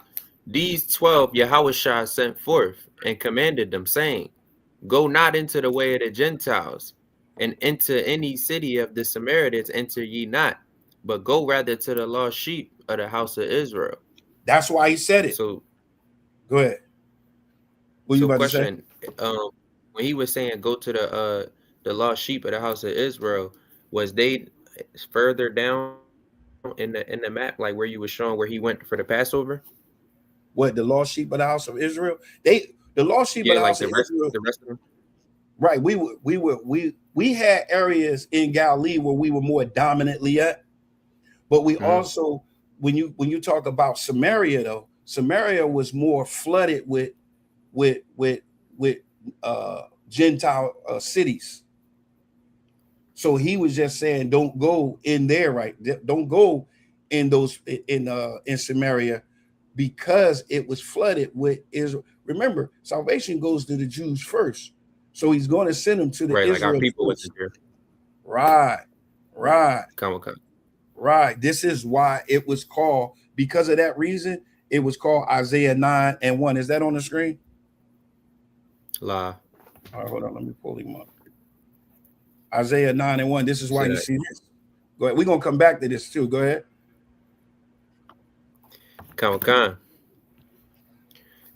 These 12 Yahushua sent forth and commanded them, saying, Go not into the way of the Gentiles, and into any city of the Samaritans enter ye not, but go rather to the lost sheep of the house of Israel. That's why he said it. So go ahead. What you about to say? When he was saying go to the lost sheep of the house of Israel, was they further down in the map, like where you were showing where he went for the Passover? What, the lost sheep of the house of Israel? The lost sheep of the house of Israel. The rest of them. Right. We had areas in Galilee where we were more dominantly at, but we also, when you talk about Samaria, though, Samaria was more flooded with Gentile cities. So he was just saying, don't go in there, right? Don't go in those in Samaria, because it was flooded with Israel. Remember, salvation goes to the Jews first. So he's going to send them to the Israel. Like our people with here. Right. Come. Right. This is why it was called, because of that reason, it was called Isaiah 9:1. Is that on the screen? La. All right, hold on. Let me pull him up. Isaiah 9:1. This is why you see this. Go ahead. We're going to come back to this too. Go ahead. Come.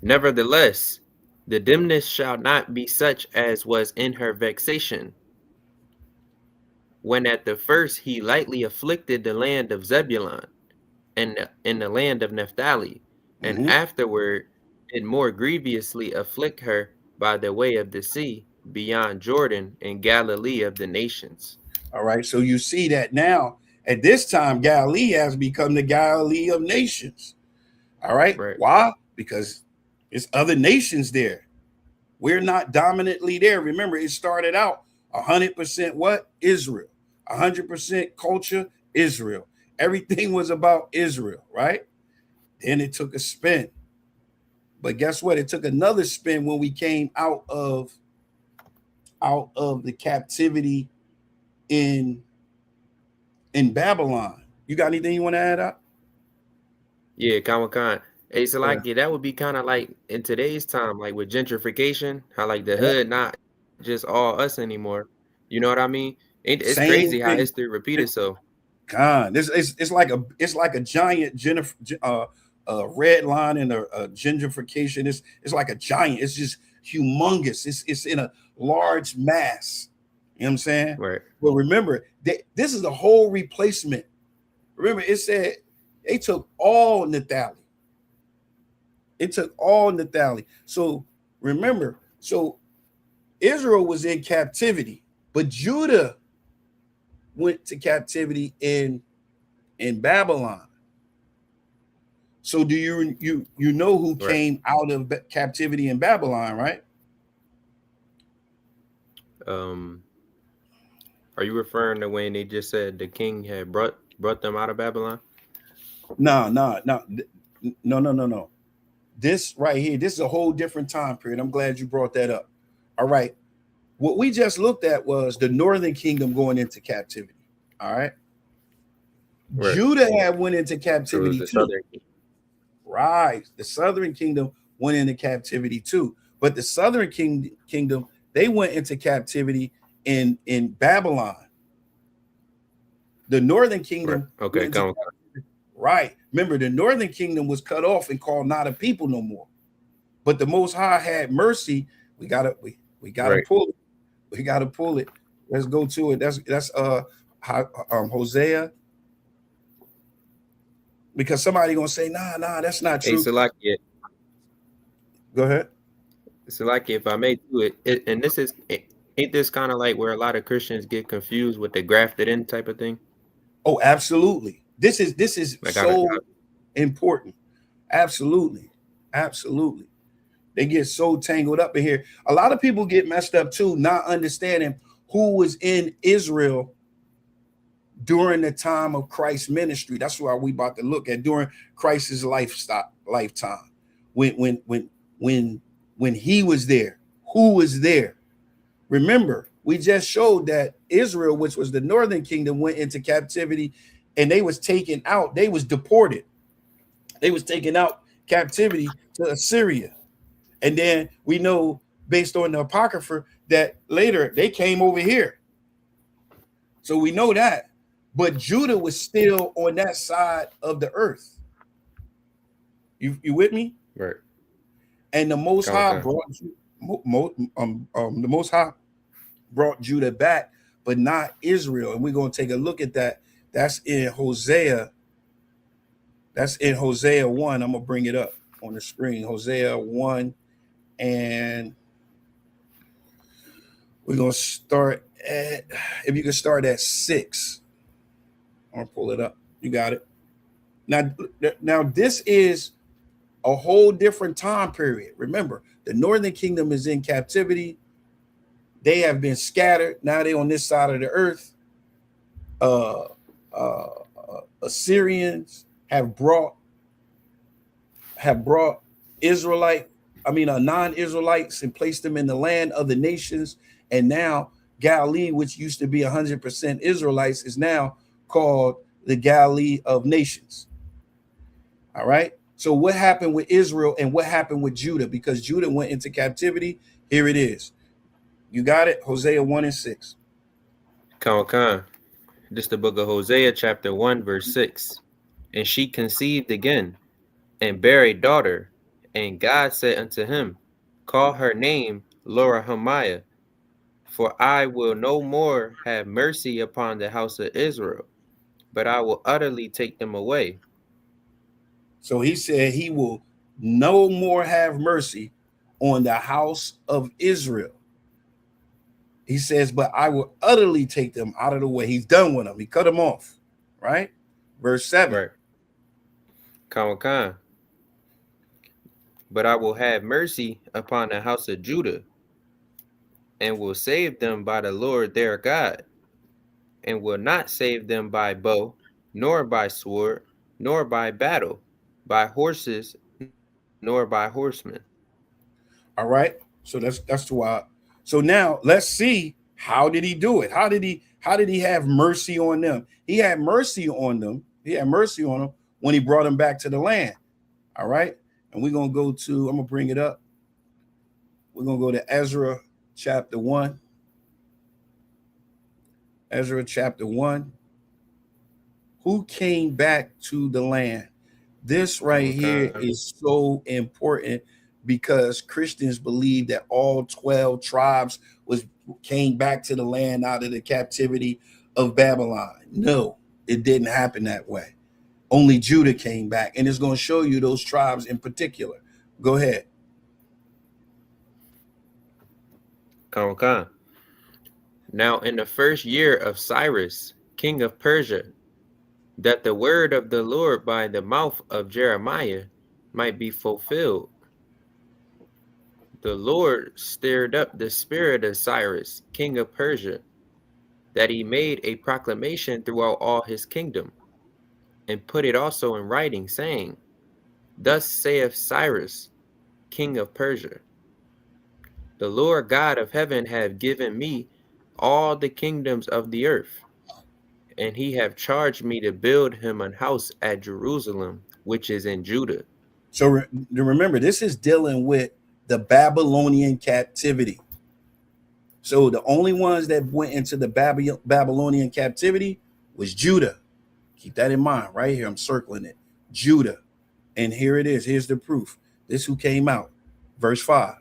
Nevertheless, the dimness shall not be such as was in her vexation, when at the first he lightly afflicted the land of Zebulun and in the land of Naphtali, and afterward did more grievously afflict her by the way of the sea beyond Jordan and Galilee of the nations. All right, so you see that now at this time Galilee has become the Galilee of nations. All right. Why? Because it's other nations there. We're not dominantly there. Remember, it started out 100% what? Israel. 100% culture, Israel. Everything was about Israel, right? Then it took a spin. But guess what? It took another spin when we came out of the captivity in Babylon. You got anything you want to add up? Yeah, Khan. Hey, so like, yeah, that would be kind of like in today's time, like with gentrification, how like the hood not just all us anymore. You know what I mean? It's Same crazy how thing. history repeats itself. God, it's like a giant red line and a gentrification. It's like a giant. It's just humongous. It's in a large mass. You know what I'm saying? Right. Well, remember this is the whole replacement. Remember, it said they took all Naphtali. It took all Naphtali. So remember, so Israel was in captivity, but Judah went to captivity in Babylon. So do you know who came out of captivity in Babylon, right? Are you referring to when they just said the king had brought them out of Babylon? No. This right here, this is a whole different time period. I'm glad you brought that up. All right. What we just looked at was the northern kingdom going into captivity. All right. Judah had went into captivity too. Right. The southern kingdom went into captivity too. But the southern kingdom, they went into captivity in Babylon. The northern kingdom. Okay. Right. Remember, the northern kingdom was cut off and called not a people no more. But the Most High had mercy. We gotta pull it. We gotta pull it. Let's go to it. That's Hosea. Because somebody gonna say, nah, that's not true. Hey, so like, yeah. Go ahead. So like, if I may do it, and this is, ain't this kind of like where a lot of Christians get confused with the grafted in type of thing? Oh, absolutely. This is like so important. Absolutely. They get so tangled up in here. A lot of people get messed up too, not understanding who was in Israel during the time of Christ's ministry. That's why we about to look at during Christ's lifetime. When he was there, who was there? Remember, we just showed that Israel, which was the northern kingdom, went into captivity and they was taken out. They was deported. They was taken out captivity to Assyria. And then we know, based on the Apocrypha, that later they came over here. So we know that. But Judah was still on that side of the earth. You with me? Right. And the Most High brought the Most High brought Judah back, but not Israel. And we're going to take a look at that. That's in Hosea. That's in Hosea 1. I'm going to bring it up on the screen. Hosea 1. And we're going to start at, if you can start at 6. I'm going to pull it up. You got it. Now this is a whole different time period. Remember, the northern kingdom is in captivity. They have been scattered. Now they're on this side of the earth. Assyrians have brought non-Israelites and placed them in the land of the nations. And now Galilee, which used to be 100% Israelites, is now called the Galilee of nations. All right. So what happened with Israel and what happened with Judah? Because Judah went into captivity. Here it is. You got it? Hosea 1 and 6. Khan. This is the book of Hosea, chapter 1, verse 6. And she conceived again and bare a daughter. And God said unto him, call her name Loruhamiah, for I will no more have mercy upon the house of Israel, but I will utterly take them away. So he said he will no more have mercy on the house of Israel. He says, but I will utterly take them out of the way. He's done with them. He cut them off. Right? Verse 7. Right. Khan. But I will have mercy upon the house of Judah and will save them by the Lord their God. and will not save them by bow, nor by sword, nor by battle, by horses, nor by horsemen. All right. So that's why. So now let's see, how did he do it? How did he have mercy on them? He had mercy on them. He had mercy on them when he brought them back to the land. All right. And we're gonna go to, I'm gonna bring it up. We're gonna go to Ezra chapter 1. Ezra chapter 1. Who came back to the land? This right here is so important, because Christians believe that all 12 tribes came back to the land out of the captivity of Babylon. No, it didn't happen that way. Only Judah came back, and it's going to show you those tribes in particular. Go ahead. Now in the first year of Cyrus, king of Persia, that the word of the Lord by the mouth of Jeremiah might be fulfilled, the Lord stirred up the spirit of Cyrus, king of Persia, that he made a proclamation throughout all his kingdom, and put it also in writing, saying, Thus saith Cyrus, king of Persia, the Lord God of heaven hath given me all the kingdoms of the earth, and he have charged me to build him an house at Jerusalem, which is in Judah. So remember, this is dealing with the Babylonian captivity. So the only ones that went into the Babylonian captivity was Judah. Keep that in mind right here. I'm circling it. Judah. And here it is. Here's the proof. This who came out. Verse 5.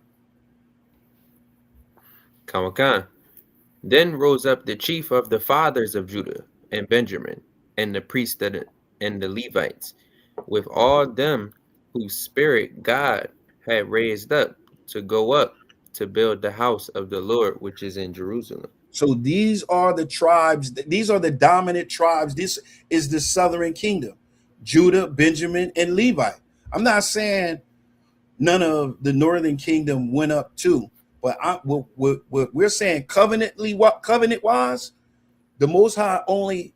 Then rose up the chief of the fathers of Judah and Benjamin, and the priests and the Levites, with all them whose spirit God had raised up to go up to build the house of the Lord, which is in Jerusalem. So these are the tribes. These are the dominant tribes. This is the southern kingdom: Judah, Benjamin, and Levi. I'm not saying none of the northern kingdom went up too, but what we're saying covenant wise, the Most High only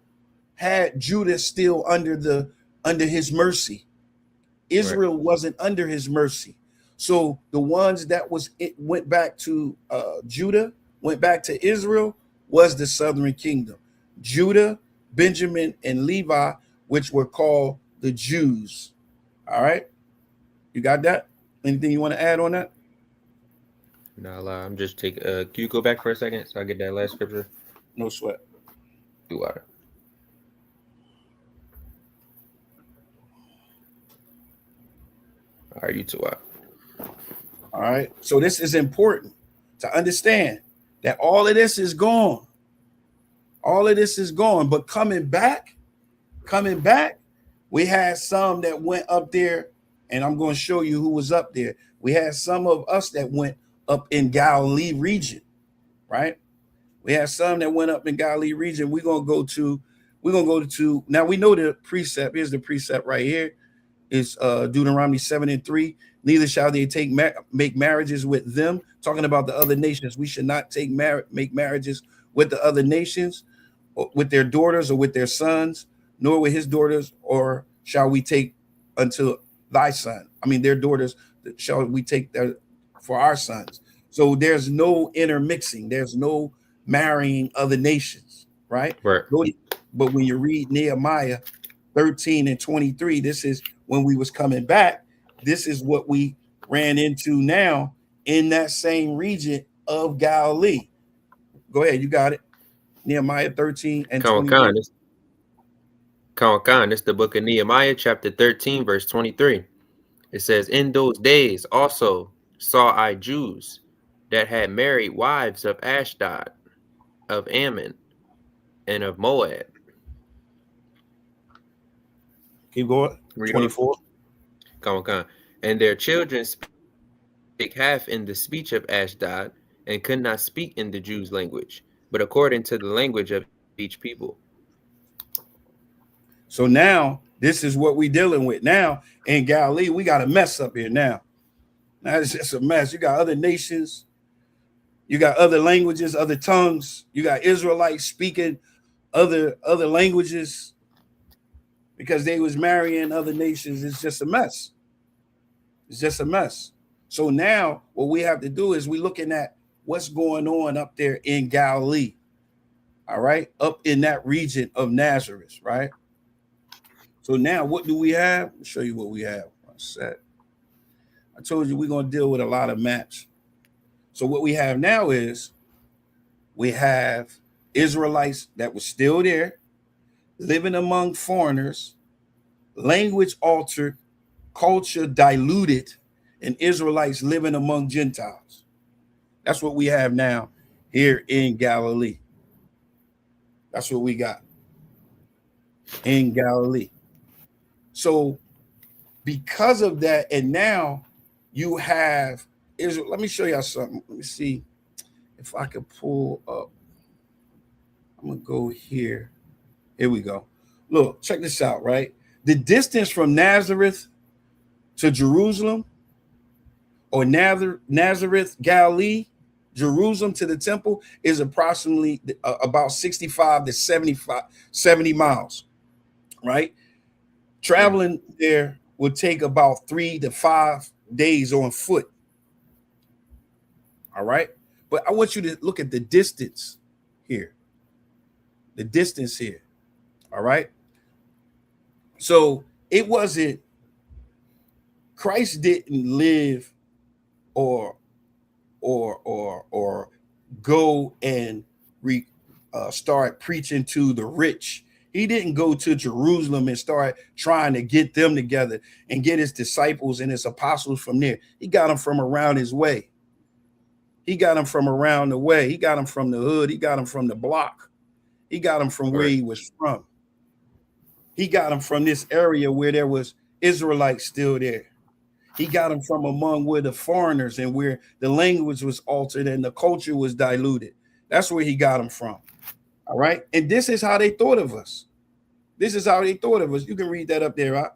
had Judah still under his mercy. Israel wasn't under his mercy. So the ones that went back to Judah, went back to Israel, was the southern kingdom: Judah, Benjamin, and Levi, which were called the Jews. All right, you got that? Anything you want to add on that? No, I'm just taking. Can you go back for a second so I get that last scripture? No sweat. Do I? All right, you two out. All right. So this is important to understand that all of this is gone. All of this is gone. But coming back, we had some that went up there, and I'm going to show you who was up there. We had some of us that went up in Galilee region, right? We had some that went up in Galilee region. We're going to go to, now we know the precept. Here's the precept right here. It's Deuteronomy 7:3. Neither shall they make marriages with them. Talking about the other nations. We should not make marriages with the other nations, or with their daughters or with their sons, nor with his daughters, or shall we take unto thy son. I mean, their daughters shall we take for our sons. So there's no intermixing. There's no marrying other nations, right? Right. But when you read Nehemiah 13 and 23, this is when we was coming back. This is what we ran into now in that same region of Galilee. Go ahead, you got it. Nehemiah 13 and 23. It's the book of Nehemiah, chapter 13, verse 23. It says, In those days also saw I Jews that had married wives of Ashdod, of Ammon, and of Moab. Keep going. 24. And their children spake half in the speech of Ashdod, and could not speak in the Jews' language, but according to the language of each people. So now this is what we're dealing with. Now in Galilee, we got a mess up here now. Now it's just a mess. You got other nations, you got other languages, other tongues, you got Israelites speaking other languages, because they was marrying other nations. It's just a mess. It's just a mess. So now what we have to do is we looking at what's going on up there in Galilee. All right, up in that region of Nazareth, right? So now what do we have? I'll show you what we have. One sec. I told you we're going to deal with a lot of maps. So what we have now is we have Israelites that were still there, living among foreigners, language altered, culture diluted, and Israelites living among Gentiles. That's what we have now here in Galilee. That's what we got in Galilee. So because of that, and now you have Israel. Let me show y'all something. Let me see if I can pull up. I'm going to go here. Here we go. Look, check this out, right? The distance from Nazareth to Jerusalem, or Nazareth, Galilee, Jerusalem to the temple, is approximately about 65 to 70 miles, right? Traveling there would take about 3 to 5 days on foot. All right. But I want you to look at the distance here. The distance here. All right. So it wasn't, Christ didn't live or go and start preaching to the rich. He didn't go to Jerusalem and start trying to get them together and get his disciples and his apostles from there. He got them from around his way. He got them from around the way. He got them from the hood. He got them from the block. He got them from where he was from. He got them from this area where there was Israelites still there. He got them from among where the foreigners and where the language was altered and the culture was diluted. That's where he got them from. All right. And this is how they thought of us. This is how they thought of us. You can read that up there, right?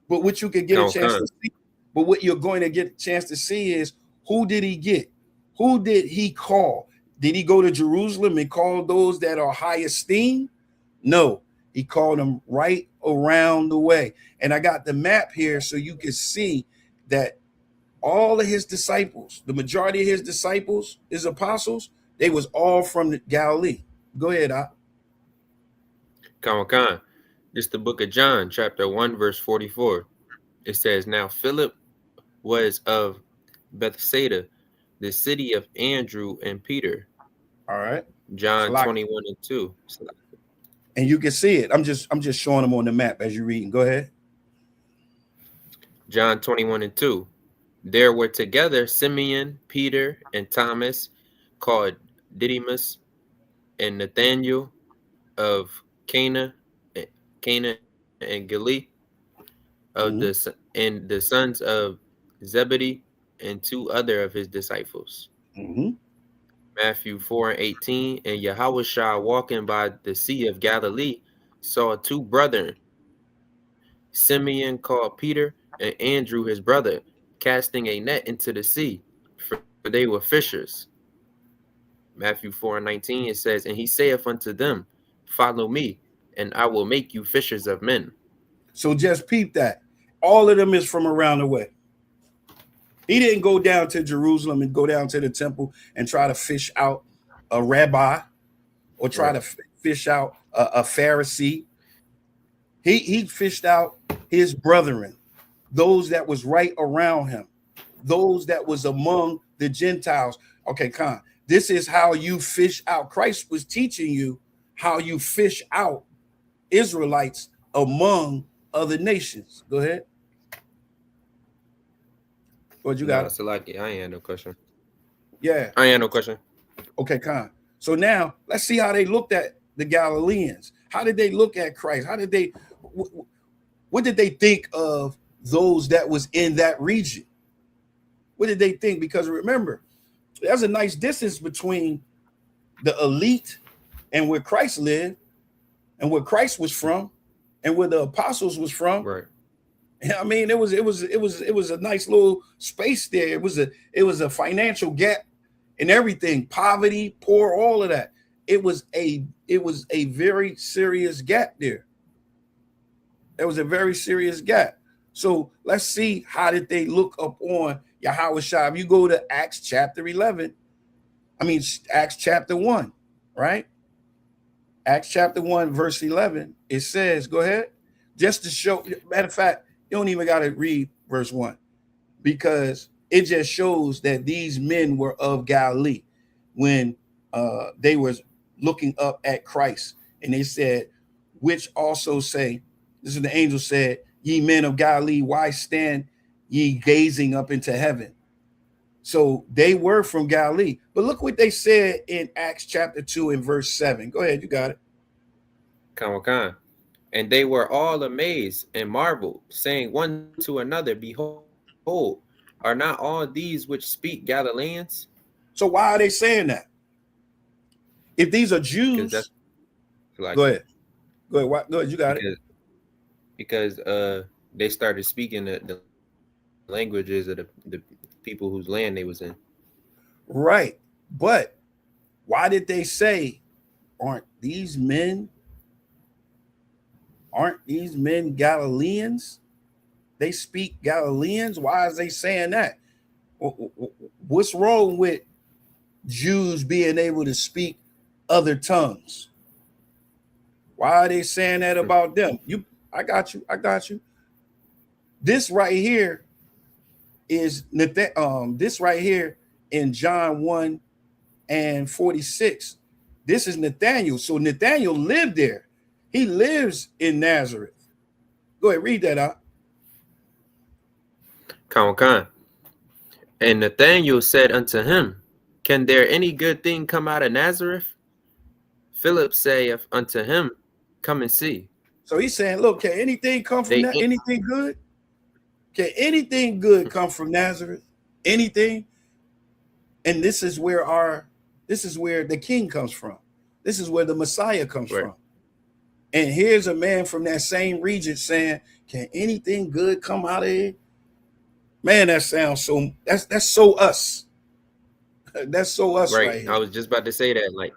But what you can get a chance to see, but what you're going to get a chance to see is, who did he get? Who did he call? Did he go to Jerusalem and call those that are high esteem? No, he called them right around the way. And I got the map here so you can see that all of his disciples, the majority of his disciples, his apostles, they was all from the Galilee. Go ahead, Ak. Khan. This is the book of John, chapter 1, verse 44. It says, now Philip was of Bethsaida, the city of Andrew and Peter. All right. John 21:2. And you can see it. I'm just showing them on the map as you're reading. Go ahead. John 21:2. There were together Simeon, Peter, and Thomas, called Didymus, and Nathanael of Cana and Galilee, of the sons of Zebedee, and 2 other of his disciples. Matthew 4:18. And Yahushua, walking by the Sea of Galilee, saw 2 brethren, Simeon called Peter, and Andrew his brother, casting a net into the sea, for they were fishers. Matthew 4:19, it says, and he saith unto them, follow me, and I will make you fishers of men. So just peep that. All of them is from around the way. He didn't go down to Jerusalem and go down to the temple and try to fish out a rabbi or try to fish out a Pharisee. He fished out his brethren, those that was right around him, those that was among the Gentiles. Okay, Khan, this is how you fish out. Christ was teaching you how you fish out Israelites among other nations. Go ahead. What you got? No, Salaki, I ain't had no question. Yeah. I ain't had no question. Okay, Khan. So now let's see how they looked at the Galileans. How did they look at Christ? How did they, what did they think of those that was in that region? What did they think? Because remember, there's a nice distance between the elite and where Christ lived and where Christ was from and where the apostles was from. Right. I mean, it was a nice little space there. It was a financial gap and everything, poverty, poor, all of that. it was a very serious gap there. There was a very serious gap. So let's see, how did they look up on Yahweh Shai? If you go to Acts chapter 11, Acts chapter 1, right? Acts chapter 1, verse 11, it says, go ahead. Just to show, matter of fact, you don't even got to read verse 1, because it just shows that these men were of Galilee when they were looking up at Christ. And they said, which also say, this is the angel said, ye men of Galilee, why stand ye gazing up into heaven? So they were from Galilee. But look what they said in Acts chapter 2 and verse 7. Go ahead, you got it. Come. And they were all amazed and marveled, saying one to another, behold, are not all these which speak Galileans? So why are they saying that? If these are Jews, like, go ahead. Go ahead, you got it. Because they started speaking the languages of the people whose land they was in. Right. But why did they say, aren't these men Galileans? They speak Galileans. Why is they saying that? What's wrong with Jews being able to speak other tongues? Why are they saying that about them? I got you. This right here is this right here in John 1 and 46. This is Nathanael. So Nathanael lived there. He lives in Nazareth. Go ahead, read that out. Come. And Nathanael said unto him, can there any good thing come out of Nazareth? Philip saith unto him, come and see. So he's saying, look, can anything come from that? Anything good? Can anything good come from Nazareth? Anything? And this is where the king comes from. This is where the Messiah comes from. And here's a man from that same region saying, can anything good come out of here? Man, that sounds so, that's so us. That's so us right here. I was just about to say that. Like,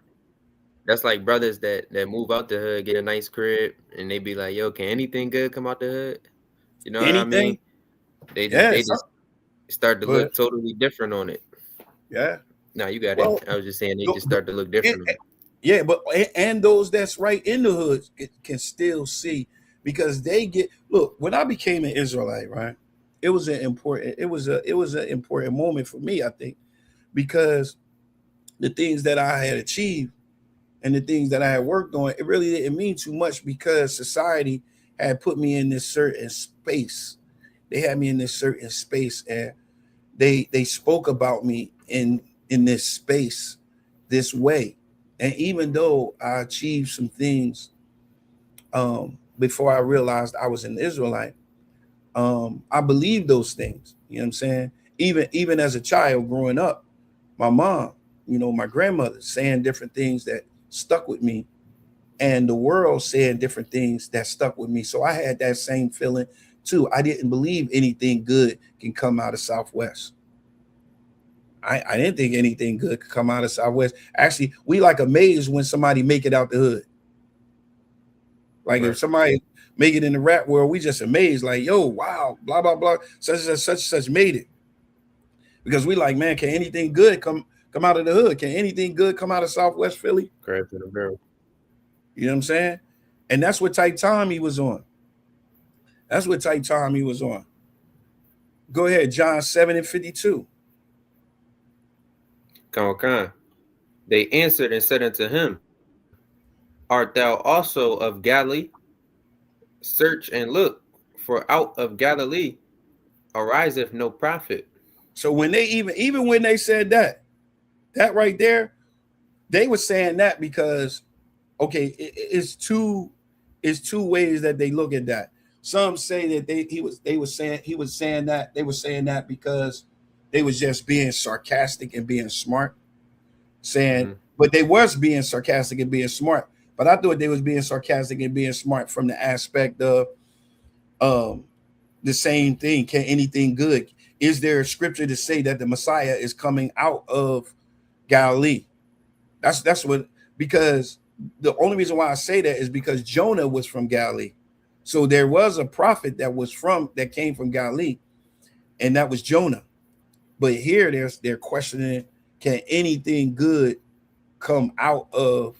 that's like brothers that move out the hood, get a nice crib, and they be like, yo, can anything good come out the hood? You know what I mean? They just start to look totally different on it. Yeah. No, you got it. I was just saying they just start to look different. Yeah, but and those that's right in the hood can still see, because they get, look, when I became an Israelite, right? It was an important moment for me, I think, because the things that I had achieved and the things that I had worked on, it really didn't mean too much, because society had put me in this certain space. They had me in this certain space, and they spoke about me in this space this way. And even though I achieved some things before I realized I was an Israelite, I believed those things. You know what I'm saying? Even as a child growing up, my mom, my grandmother saying different things that stuck with me, and the world saying different things that stuck with me. So I had that same feeling too. I didn't believe anything good can come out of Southwest. I didn't think anything good could come out of Southwest. Actually, we like amazed when somebody make it out the hood. Like if somebody make it in the rap world, we just amazed, like, yo, wow, blah, blah, blah, such made it. Because we like, man, can anything good come out of the hood? Can anything good come out of Southwest Philly? Crab to the barrel. You know what I'm saying? And that's what type time he was on. Go ahead, John 7 and 52. Come. They answered and said unto him, art thou also of Galilee? Search and look, for out of Galilee ariseth no prophet. So when they even when they said that right there, they were saying that because, okay, it's two ways that they look at that. Some say that they were saying that because they was just being sarcastic and being smart, saying, but they was being sarcastic and being smart. But I thought they was being sarcastic and being smart from the aspect of the same thing. Can anything good? Is there a scripture to say that the Messiah is coming out of Galilee? That's what because the only reason why I say that is because Jonah was from Galilee. So there was a prophet that came from Galilee, and that was Jonah. But here they're questioning, can anything good come out of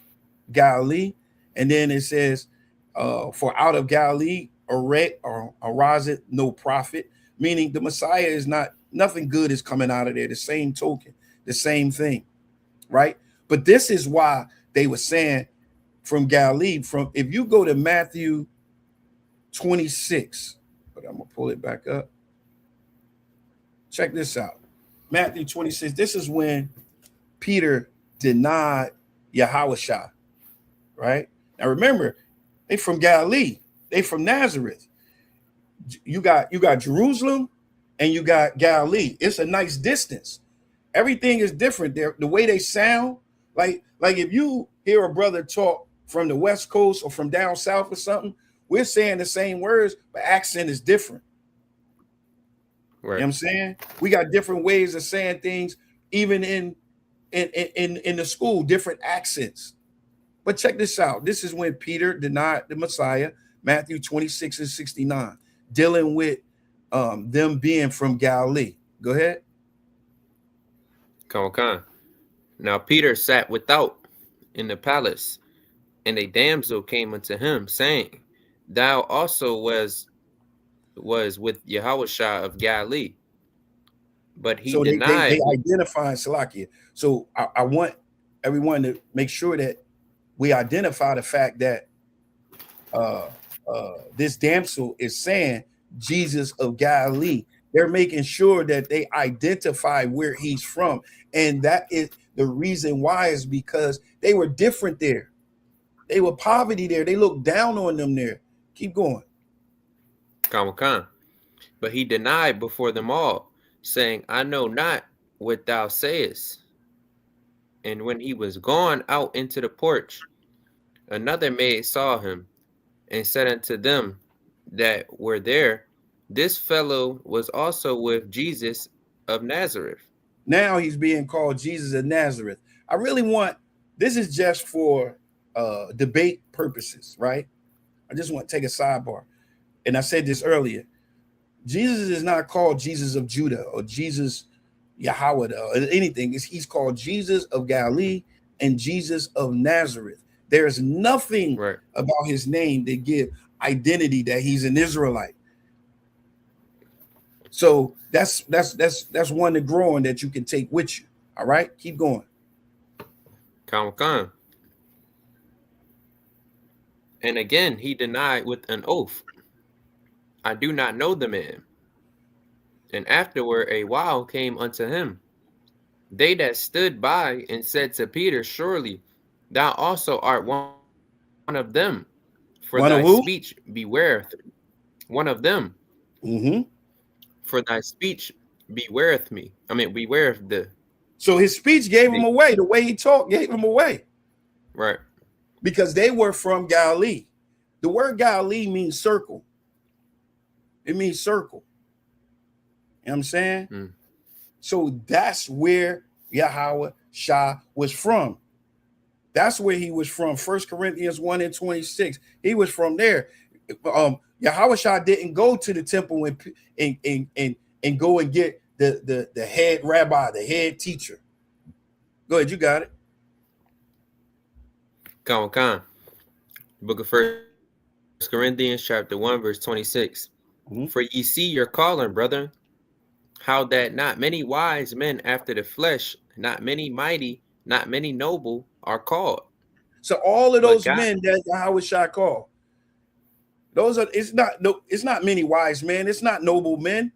Galilee? And then it says, for out of Galilee ariseth no prophet, meaning the Messiah is nothing good is coming out of there. The same token, the same thing, right? But this is why they were saying from Galilee. If you go to Matthew 26, but I'm gonna pull it back up. Check this out. Matthew 26. This is when Peter denied Yahushua, right? Now remember, they from Galilee, they from Nazareth. You got Jerusalem and you got Galilee. It's a nice distance. Everything is different there. The way they sound, like if you hear a brother talk from the West Coast or from down south or something, we're saying the same words, but accent is different. Right. You know what I'm saying? We got different ways of saying things, even in the school, different accents. But check this out. This is when Peter denied the Messiah, Matthew 26 and 69, dealing with them being from Galilee. Go ahead. Come on. Now Peter sat without in the palace, and a damsel came unto him, saying, Thou also was with Yahushua of Galilee. But he denied. They identify Salakia. So I want everyone to make sure that we identify the fact that this damsel is saying Jesus of Galilee. They're making sure that they identify where he's from. And that is the reason why, is because they were different there. They were poverty there. They looked down on them there. Keep going. Khan. But he denied before them all, saying, I know not what thou sayest. And when he was gone out into the porch, another maid saw him, and said unto them that were there, This fellow was also with Jesus of Nazareth. Now he's being called Jesus of Nazareth. I really want, this is just for debate purposes, right? I just want to take a sidebar. And I said this earlier. Jesus is not called Jesus of Judah or Jesus Yahweh or anything. He's called Jesus of Galilee and Jesus of Nazareth. There's nothing about his name that give identity that he's an Israelite. So that's one to grow on that you can take with you. All right, keep going. Khan. And again he denied with an oath, I do not know the man. And afterward a while came unto him they that stood by, and said to Peter, Surely thou also art one of them, for thy speech bewareth one of them. Mm-hmm. For thy speech bewareth me. Bewareth the. So his speech gave him away. The way he talked gave him away. Right. Because they were from Galilee. The word Galilee means circle. It means circle. You know what I'm saying? Mm. So that's where Yahweh Shah was from. That's where he was from. 1 Corinthians 1 and 26. He was from there. Yahweh Shah didn't go to the temple and go and get the head rabbi, the head teacher. Go ahead, you got it. Khan. Book of 1 Corinthians chapter 1 verse 26. Mm-hmm. For ye see your calling, brethren, how that not many wise men after the flesh, not many mighty, not many noble are called. So all of those men that Yahweh Shah called, it's not many wise men, it's not noble men,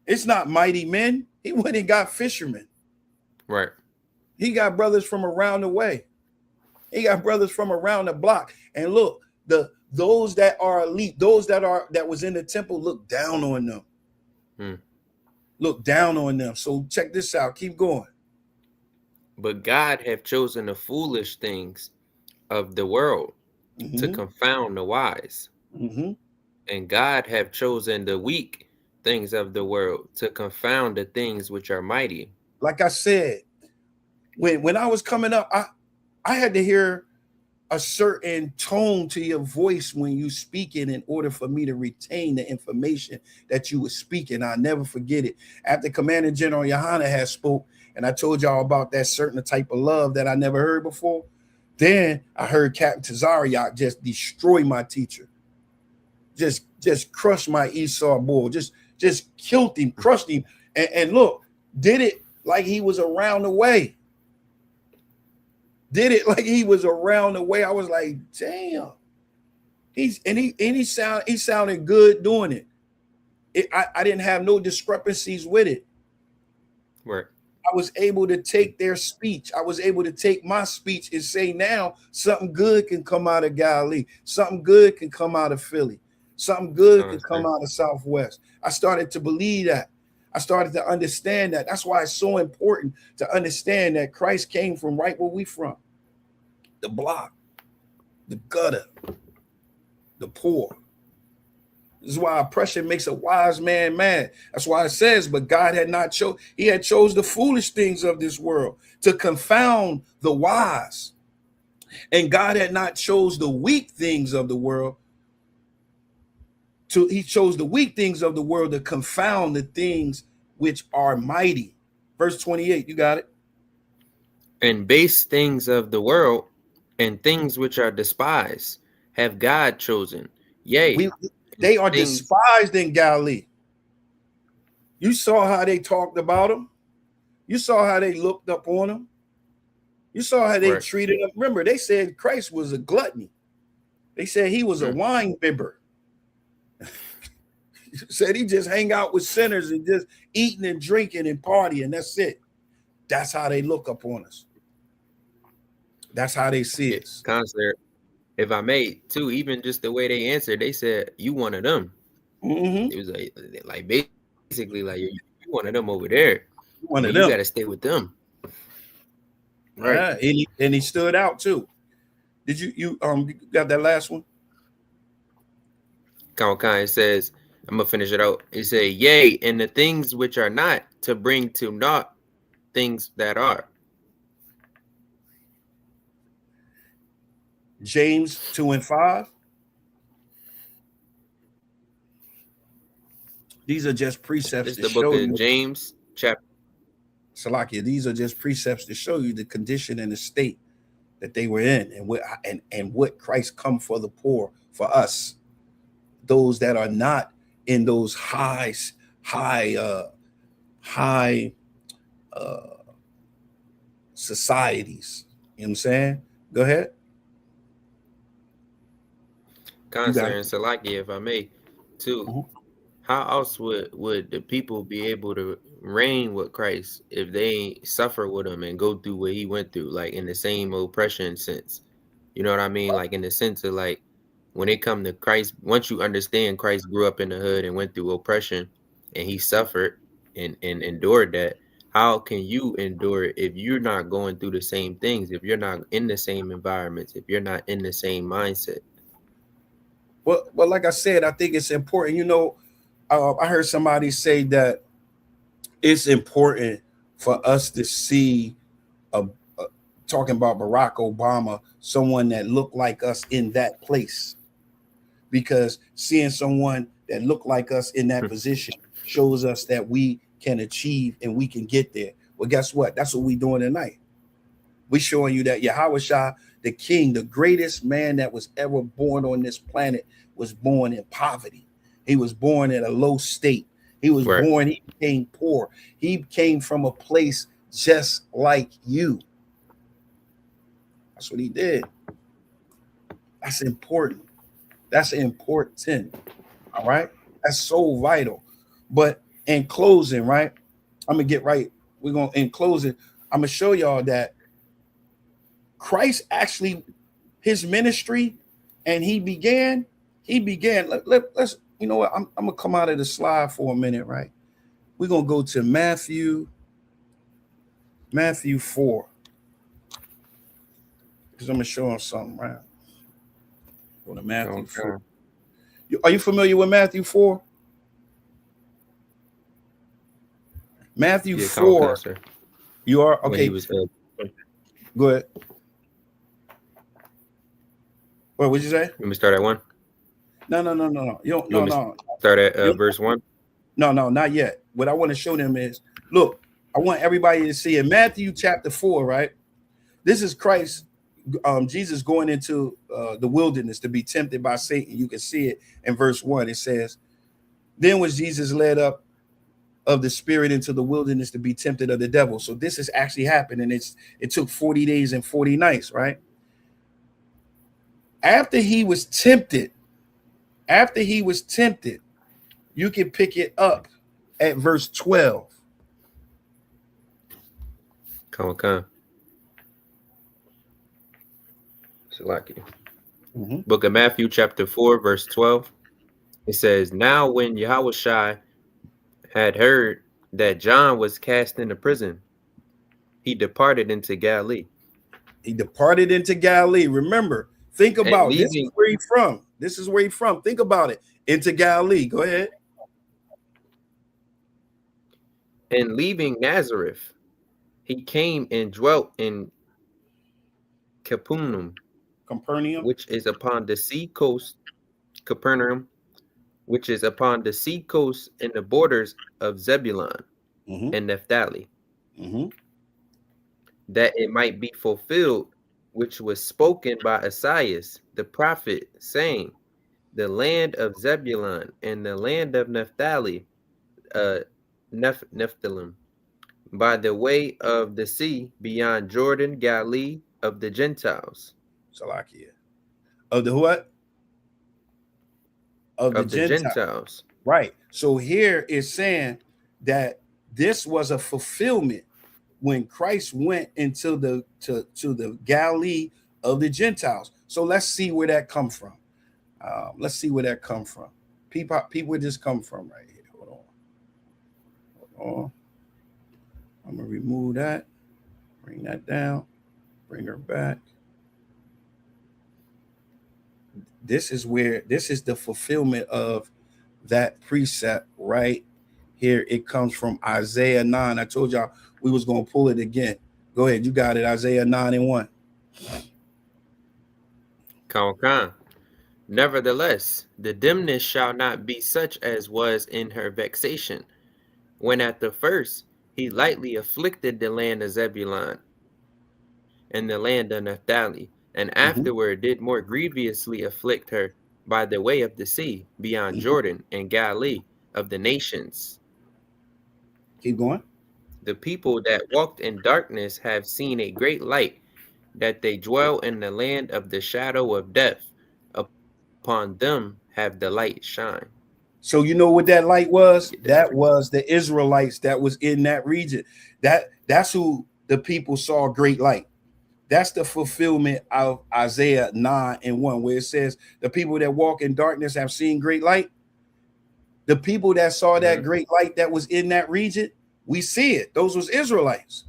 it's not mighty men. He went and got fishermen. Right. He got brothers from around the way. He got brothers from around the block. And look, those that are elite, that was in the temple, look down on them. Look down on them. So check this out. Keep going. But God hath chosen the foolish things of the world to confound the wise. And God hath chosen the weak things of the world to confound the things which are mighty. Like I said, when I was coming up, I had to hear a certain tone to your voice when you speaking in order for me to retain the information that you were speaking. I'll never forget it. After Commander General Yohana had spoke, and I told y'all about that certain type of love that I never heard before, then I heard Captain Tazariak just destroy my teacher. Just crush my Esau bull. Just killed him, crushed him, and look, did it like he was around the way. Did it like he was around the way. I was like, damn. He sounded good doing it. I didn't have no discrepancies with it. Right. I was able to take their speech. I was able to take my speech and say, now something good can come out of Galilee. Something good can come out of Philly. Something good can come out of Southwest. I started to believe that. I started to understand that. That's why it's so important to understand that Christ came from right where we from. The block, the gutter, the poor. This is why oppression makes a wise man mad. That's why it says, but God had not he had chose the foolish things of this world to confound the wise. And God had not chose the weak things of the world. He chose the weak things of the world to confound the things which are mighty. Verse 28, you got it. And base things of the world and things which are despised have God chosen. Yea, they are despised in Galilee. You saw how they talked about him. You saw how they looked up on him. You saw how they treated him. Remember, they said Christ was a gluttony. They said he was a wine bibber. Said he just hang out with sinners and just eating and drinking and partying. That's it. That's how they look upon us. That's how they see it. Counselor, if I may, too, even just the way they answered, they said, you one of them. Mm-hmm. It was like basically like you one of them over there. One of them. You got to stay with them. Right. And he stood out too. Did you got that last one? Khan says, I'm gonna finish it out. He said, yea, and the things which are not, to bring to naught things that are. James 2:5. These are just precepts. It's the book of James, chapter. Salakia, these are just precepts to show you the condition and the state that they were in, and what Christ come for the poor, for us, those that are not in those high societies. You know what I'm saying? Go ahead. Counselor and Salakia, if I may, too. Mm-hmm. How else would the people be able to reign with Christ if they suffer with him and go through what he went through, like in the same oppression sense? You know what I mean? Like in the sense of like when they come to Christ, once you understand Christ grew up in the hood and went through oppression and he suffered and endured that, how can you endure it if you're not going through the same things, if you're not in the same environments, if you're not in the same mindset? Well, like I said, I think it's important. You know, I heard somebody say that it's important for us to see, talking about Barack Obama, someone that looked like us in that place, because seeing someone that looked like us in that position shows us that we can achieve and we can get there. Well, guess what? That's what we're doing tonight. We're showing you that Yahushua, the king, the greatest man that was ever born on this planet, was born in poverty. He was born in a low state. He was born, he became poor. He came from a place just like you. That's what he did. That's important. That's important. All right. That's so vital. But in closing, right? I'm going to get right. In closing, I'm going to show y'all that Christ actually, his ministry, and he began, let's, you know what? I'm going to come out of the slide for a minute, right? We're going to go to Matthew 4. Because I'm going to show him something, right? Go to Matthew 4. Are you familiar with Matthew 4? Matthew 4. You are? Okay. Go ahead. What would you say? Let me start at 1. No. You don't, no. Start at verse 1. No, not yet. What I want to show them is, look, I want everybody to see in Matthew chapter 4, right? This is Christ, Jesus going into the wilderness to be tempted by Satan. You can see it in verse 1. It says, then was Jesus led up of the spirit into the wilderness to be tempted of the devil. So this is actually happened, and it took 40 days and 40 nights, right? After he was tempted, you can pick it up at verse 12. Come on. Salaki. Book of Matthew, chapter 4, verse 12. It says, now when Yahushua had heard that John was cast into prison, he departed into Galilee. Remember, think about this is where he's from. Think about it. Into Galilee. Go ahead. And leaving Nazareth, he came and dwelt in Capernaum, which is upon the sea coast. Which is upon the sea coast in the borders of Zebulun and Naphtali, that it might be fulfilled, which was spoken by Isaiah the prophet, saying, the land of Zebulun and the land of Naphtali, Nephthalim, by the way of the sea beyond Jordan, Galilee of the Gentiles. Salakia. Of the what? Of the Gentiles. Right. So here is saying that this was a fulfillment when Christ went into the to the Galilee of the Gentiles. So let's see where that come from. People where this come from right here. Hold on. I'm gonna remove that. Bring that down. Bring her back. This is the fulfillment of that precept right here. It comes from Isaiah 9. I told y'all we was going to pull it again. Go ahead. You got it. Isaiah 9:1. Khan. Nevertheless, the dimness shall not be such as was in her vexation, when at the first he lightly afflicted the land of Zebulun and the land of Naphtali, and afterward did more grievously afflict her by the way of the sea beyond Jordan and Galilee of the nations. Keep going. The people that walked in darkness have seen a great light, that they dwell in the land of the shadow of death. Upon them have the light shine. So you know what that light was? That was the Israelites that was in that region. That's who the people saw great light. That's the fulfillment of Isaiah 9:1, where it says the people that walk in darkness have seen great light. The people that saw that great light that was in that region, we see it. Those was Israelites.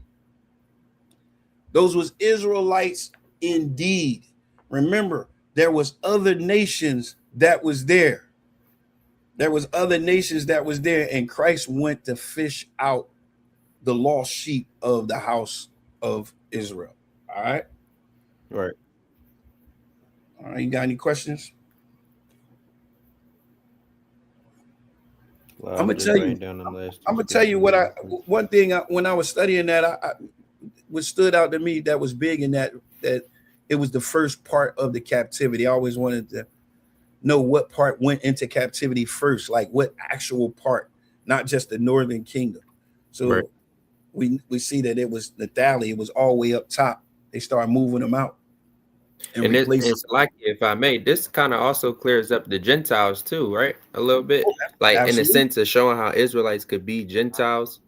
Those was Israelites indeed. Remember, there was other nations that was there. And Christ went to fish out the lost sheep of the house of Israel. All right. Right. All right. You got any questions? Well, I'm gonna tell you one thing when I was studying that, what stood out to me that was big in that it was the first part of the captivity. I always wanted to know what part went into captivity first, like what actual part, not just the northern kingdom. So we see that it was Naphtali. It was all the way up top. They started moving them out. And it's like, if I may, this kind of also clears up the Gentiles too, right? A little bit, like absolutely. In the sense of showing how Israelites could be Gentiles.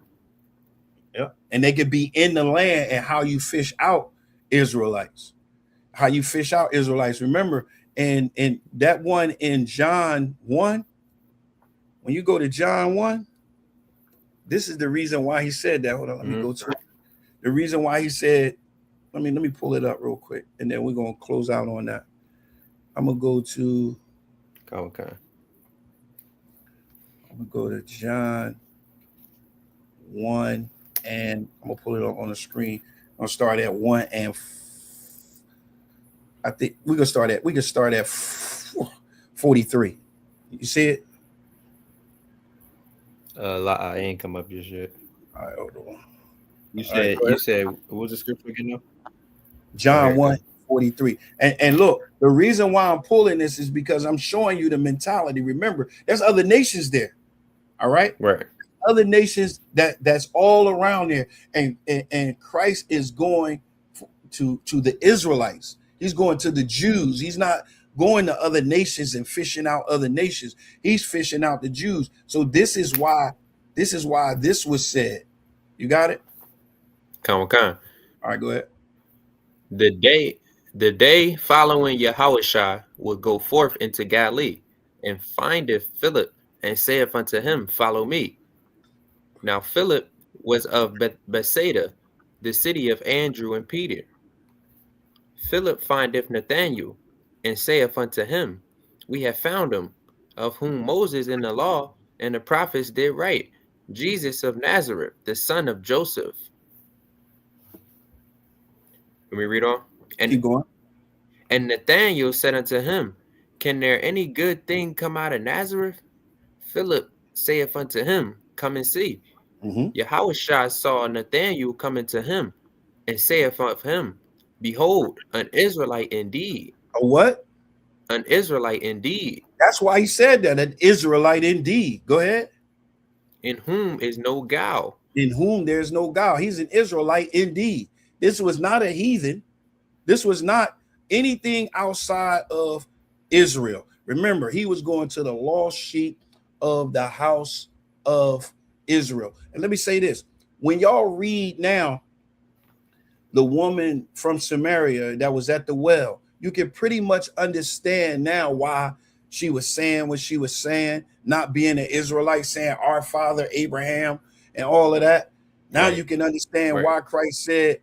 Yeah, and they could be in the land, and how you fish out Israelites. Remember, and that one in John 1, when you go to John 1, this is the reason why he said that. Hold on, let me go to it. The reason why he said, let me pull it up real quick, and then we're gonna close out on that. I'm gonna go to John 1, and I'm gonna pull it up on the screen. I'm gonna start at 1 and I think we can start at 43. You see it? I ain't come up just yet. All right, hold on. You said what was the scripture again now? John 1:43. And look, the reason why I'm pulling this is because I'm showing you the mentality. Remember, there's other nations there. All right. Right. Other nations that's all around there. And Christ is going to the Israelites. He's going to the Jews. He's not going to other nations and fishing out other nations. He's fishing out the Jews. So this is why this was said. You got it? Come on. All right, go ahead. The day following Yahushua would go forth into Galilee, and findeth Philip, and saith unto him, Follow me. Now Philip was of Bethsaida, the city of Andrew and Peter. Philip findeth Nathanael, and saith unto him, We have found him, of whom Moses in the law and the prophets did write, Jesus of Nazareth, the son of Joseph. Let me read on. And keep going. And Nathanael said unto him, Can there any good thing come out of Nazareth? Philip saith unto him, Come and see. Yahushua saw Nathanael coming to him, and saith of him, Behold, an Israelite indeed. A what? An Israelite indeed. That's why he said that, an Israelite indeed. Go ahead. In whom is no guile. In whom there's no guile. He's an Israelite indeed. This was not a heathen. This was not anything outside of Israel. Remember, he was going to the lost sheep of the house of Israel. And let me say this. When y'all read now, the woman from Samaria that was at the well, you can pretty much understand now why she was saying what she was saying, not being an Israelite, saying our father Abraham and all of that. Now you can understand why Christ said,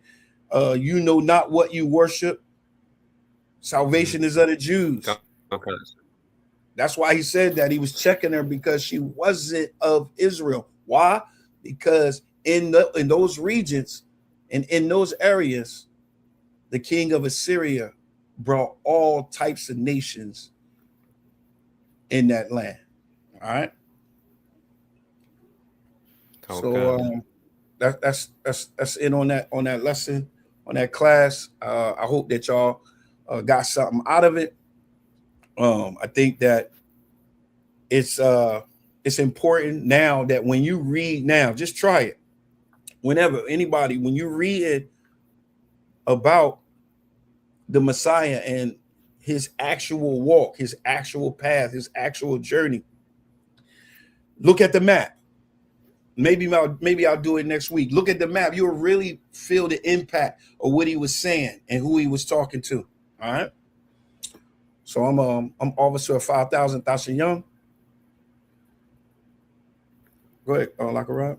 you know not what you worship. Salvation is of the Jews. Okay. That's why he said that. He was checking her because she wasn't of Israel. Why? Because in those regions and in those areas, the king of Assyria brought all types of nations in that land. All right. Okay. So that's it on that lesson, on that class. I hope that y'all got something out of it. I think that it's important now that when you read now, just try it. Whenever anybody, when you read it about the Messiah and his actual walk, his actual path, his actual journey, look at the map. Maybe I'll do it next week. Look at the map. You'll really feel the impact of what he was saying and who he was talking to. All right. So I'm Officer 5000 Tasha Young. Go ahead, Lockerod.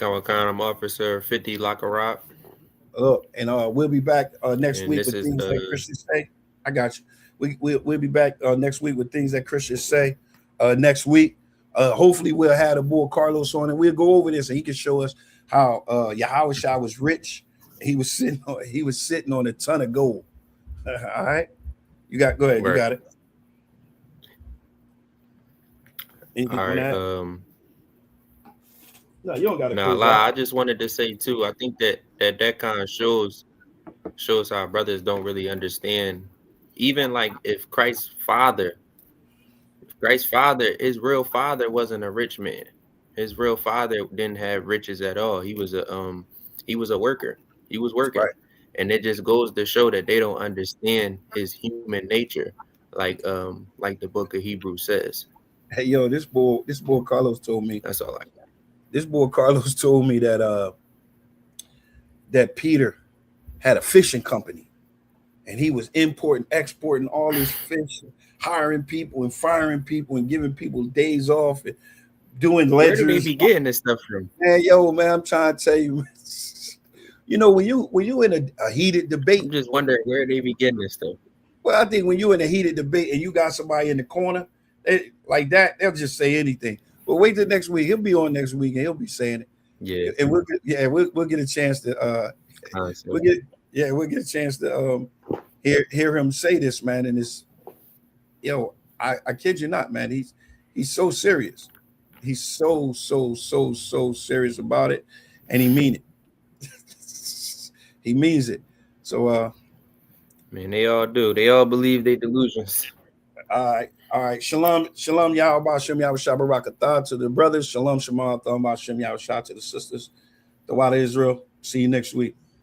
I'm Officer 50 Lockerod. And we'll be back next week with things that Christians say. I got you. We'll be back next week with things that Christians say. Next week, hopefully we'll have the boy Carlos on, and we'll go over this, and he can show us how Yahushua was rich. He was sitting on a ton of gold. All right, go ahead. You got it. Anything all right. No, you don't got to. I just wanted to say too. I think that kind of shows how brothers don't really understand. Even like if Christ's father, his real father wasn't a rich man. His real father didn't have riches at all. He was a worker. He was working. Right. And it just goes to show that they don't understand his human nature, like the book of Hebrews says. Hey, yo, this boy Carlos told me. That's all I got. This boy Carlos told me that that Peter had a fishing company, and he was importing, exporting all these fish, hiring people and firing people and giving people days off and doing ledgers. Where did they be getting this stuff from? Man, I'm trying to tell you. You know, when you in a heated debate, I'm just wondering where they be getting this stuff. Well, I think when you're in a heated debate and you got somebody in the corner like that, they'll just say anything. But wait till next week. He'll be on next week and he'll be saying it. Yeah, and we'll get a chance to Yeah, we'll get a chance to hear him say this, man. And it's, I kid you not, man. He's so serious. He's so serious about it, and he mean it. He means it. So man, they all do. They all believe they delusions. All right. Shalom, Yahweh, Shem Yahweh Shabbarakatah to the brothers. Shalom, Shema, Thumba, Shem Yahweh Shah to the sisters. The Water Israel. See you next week.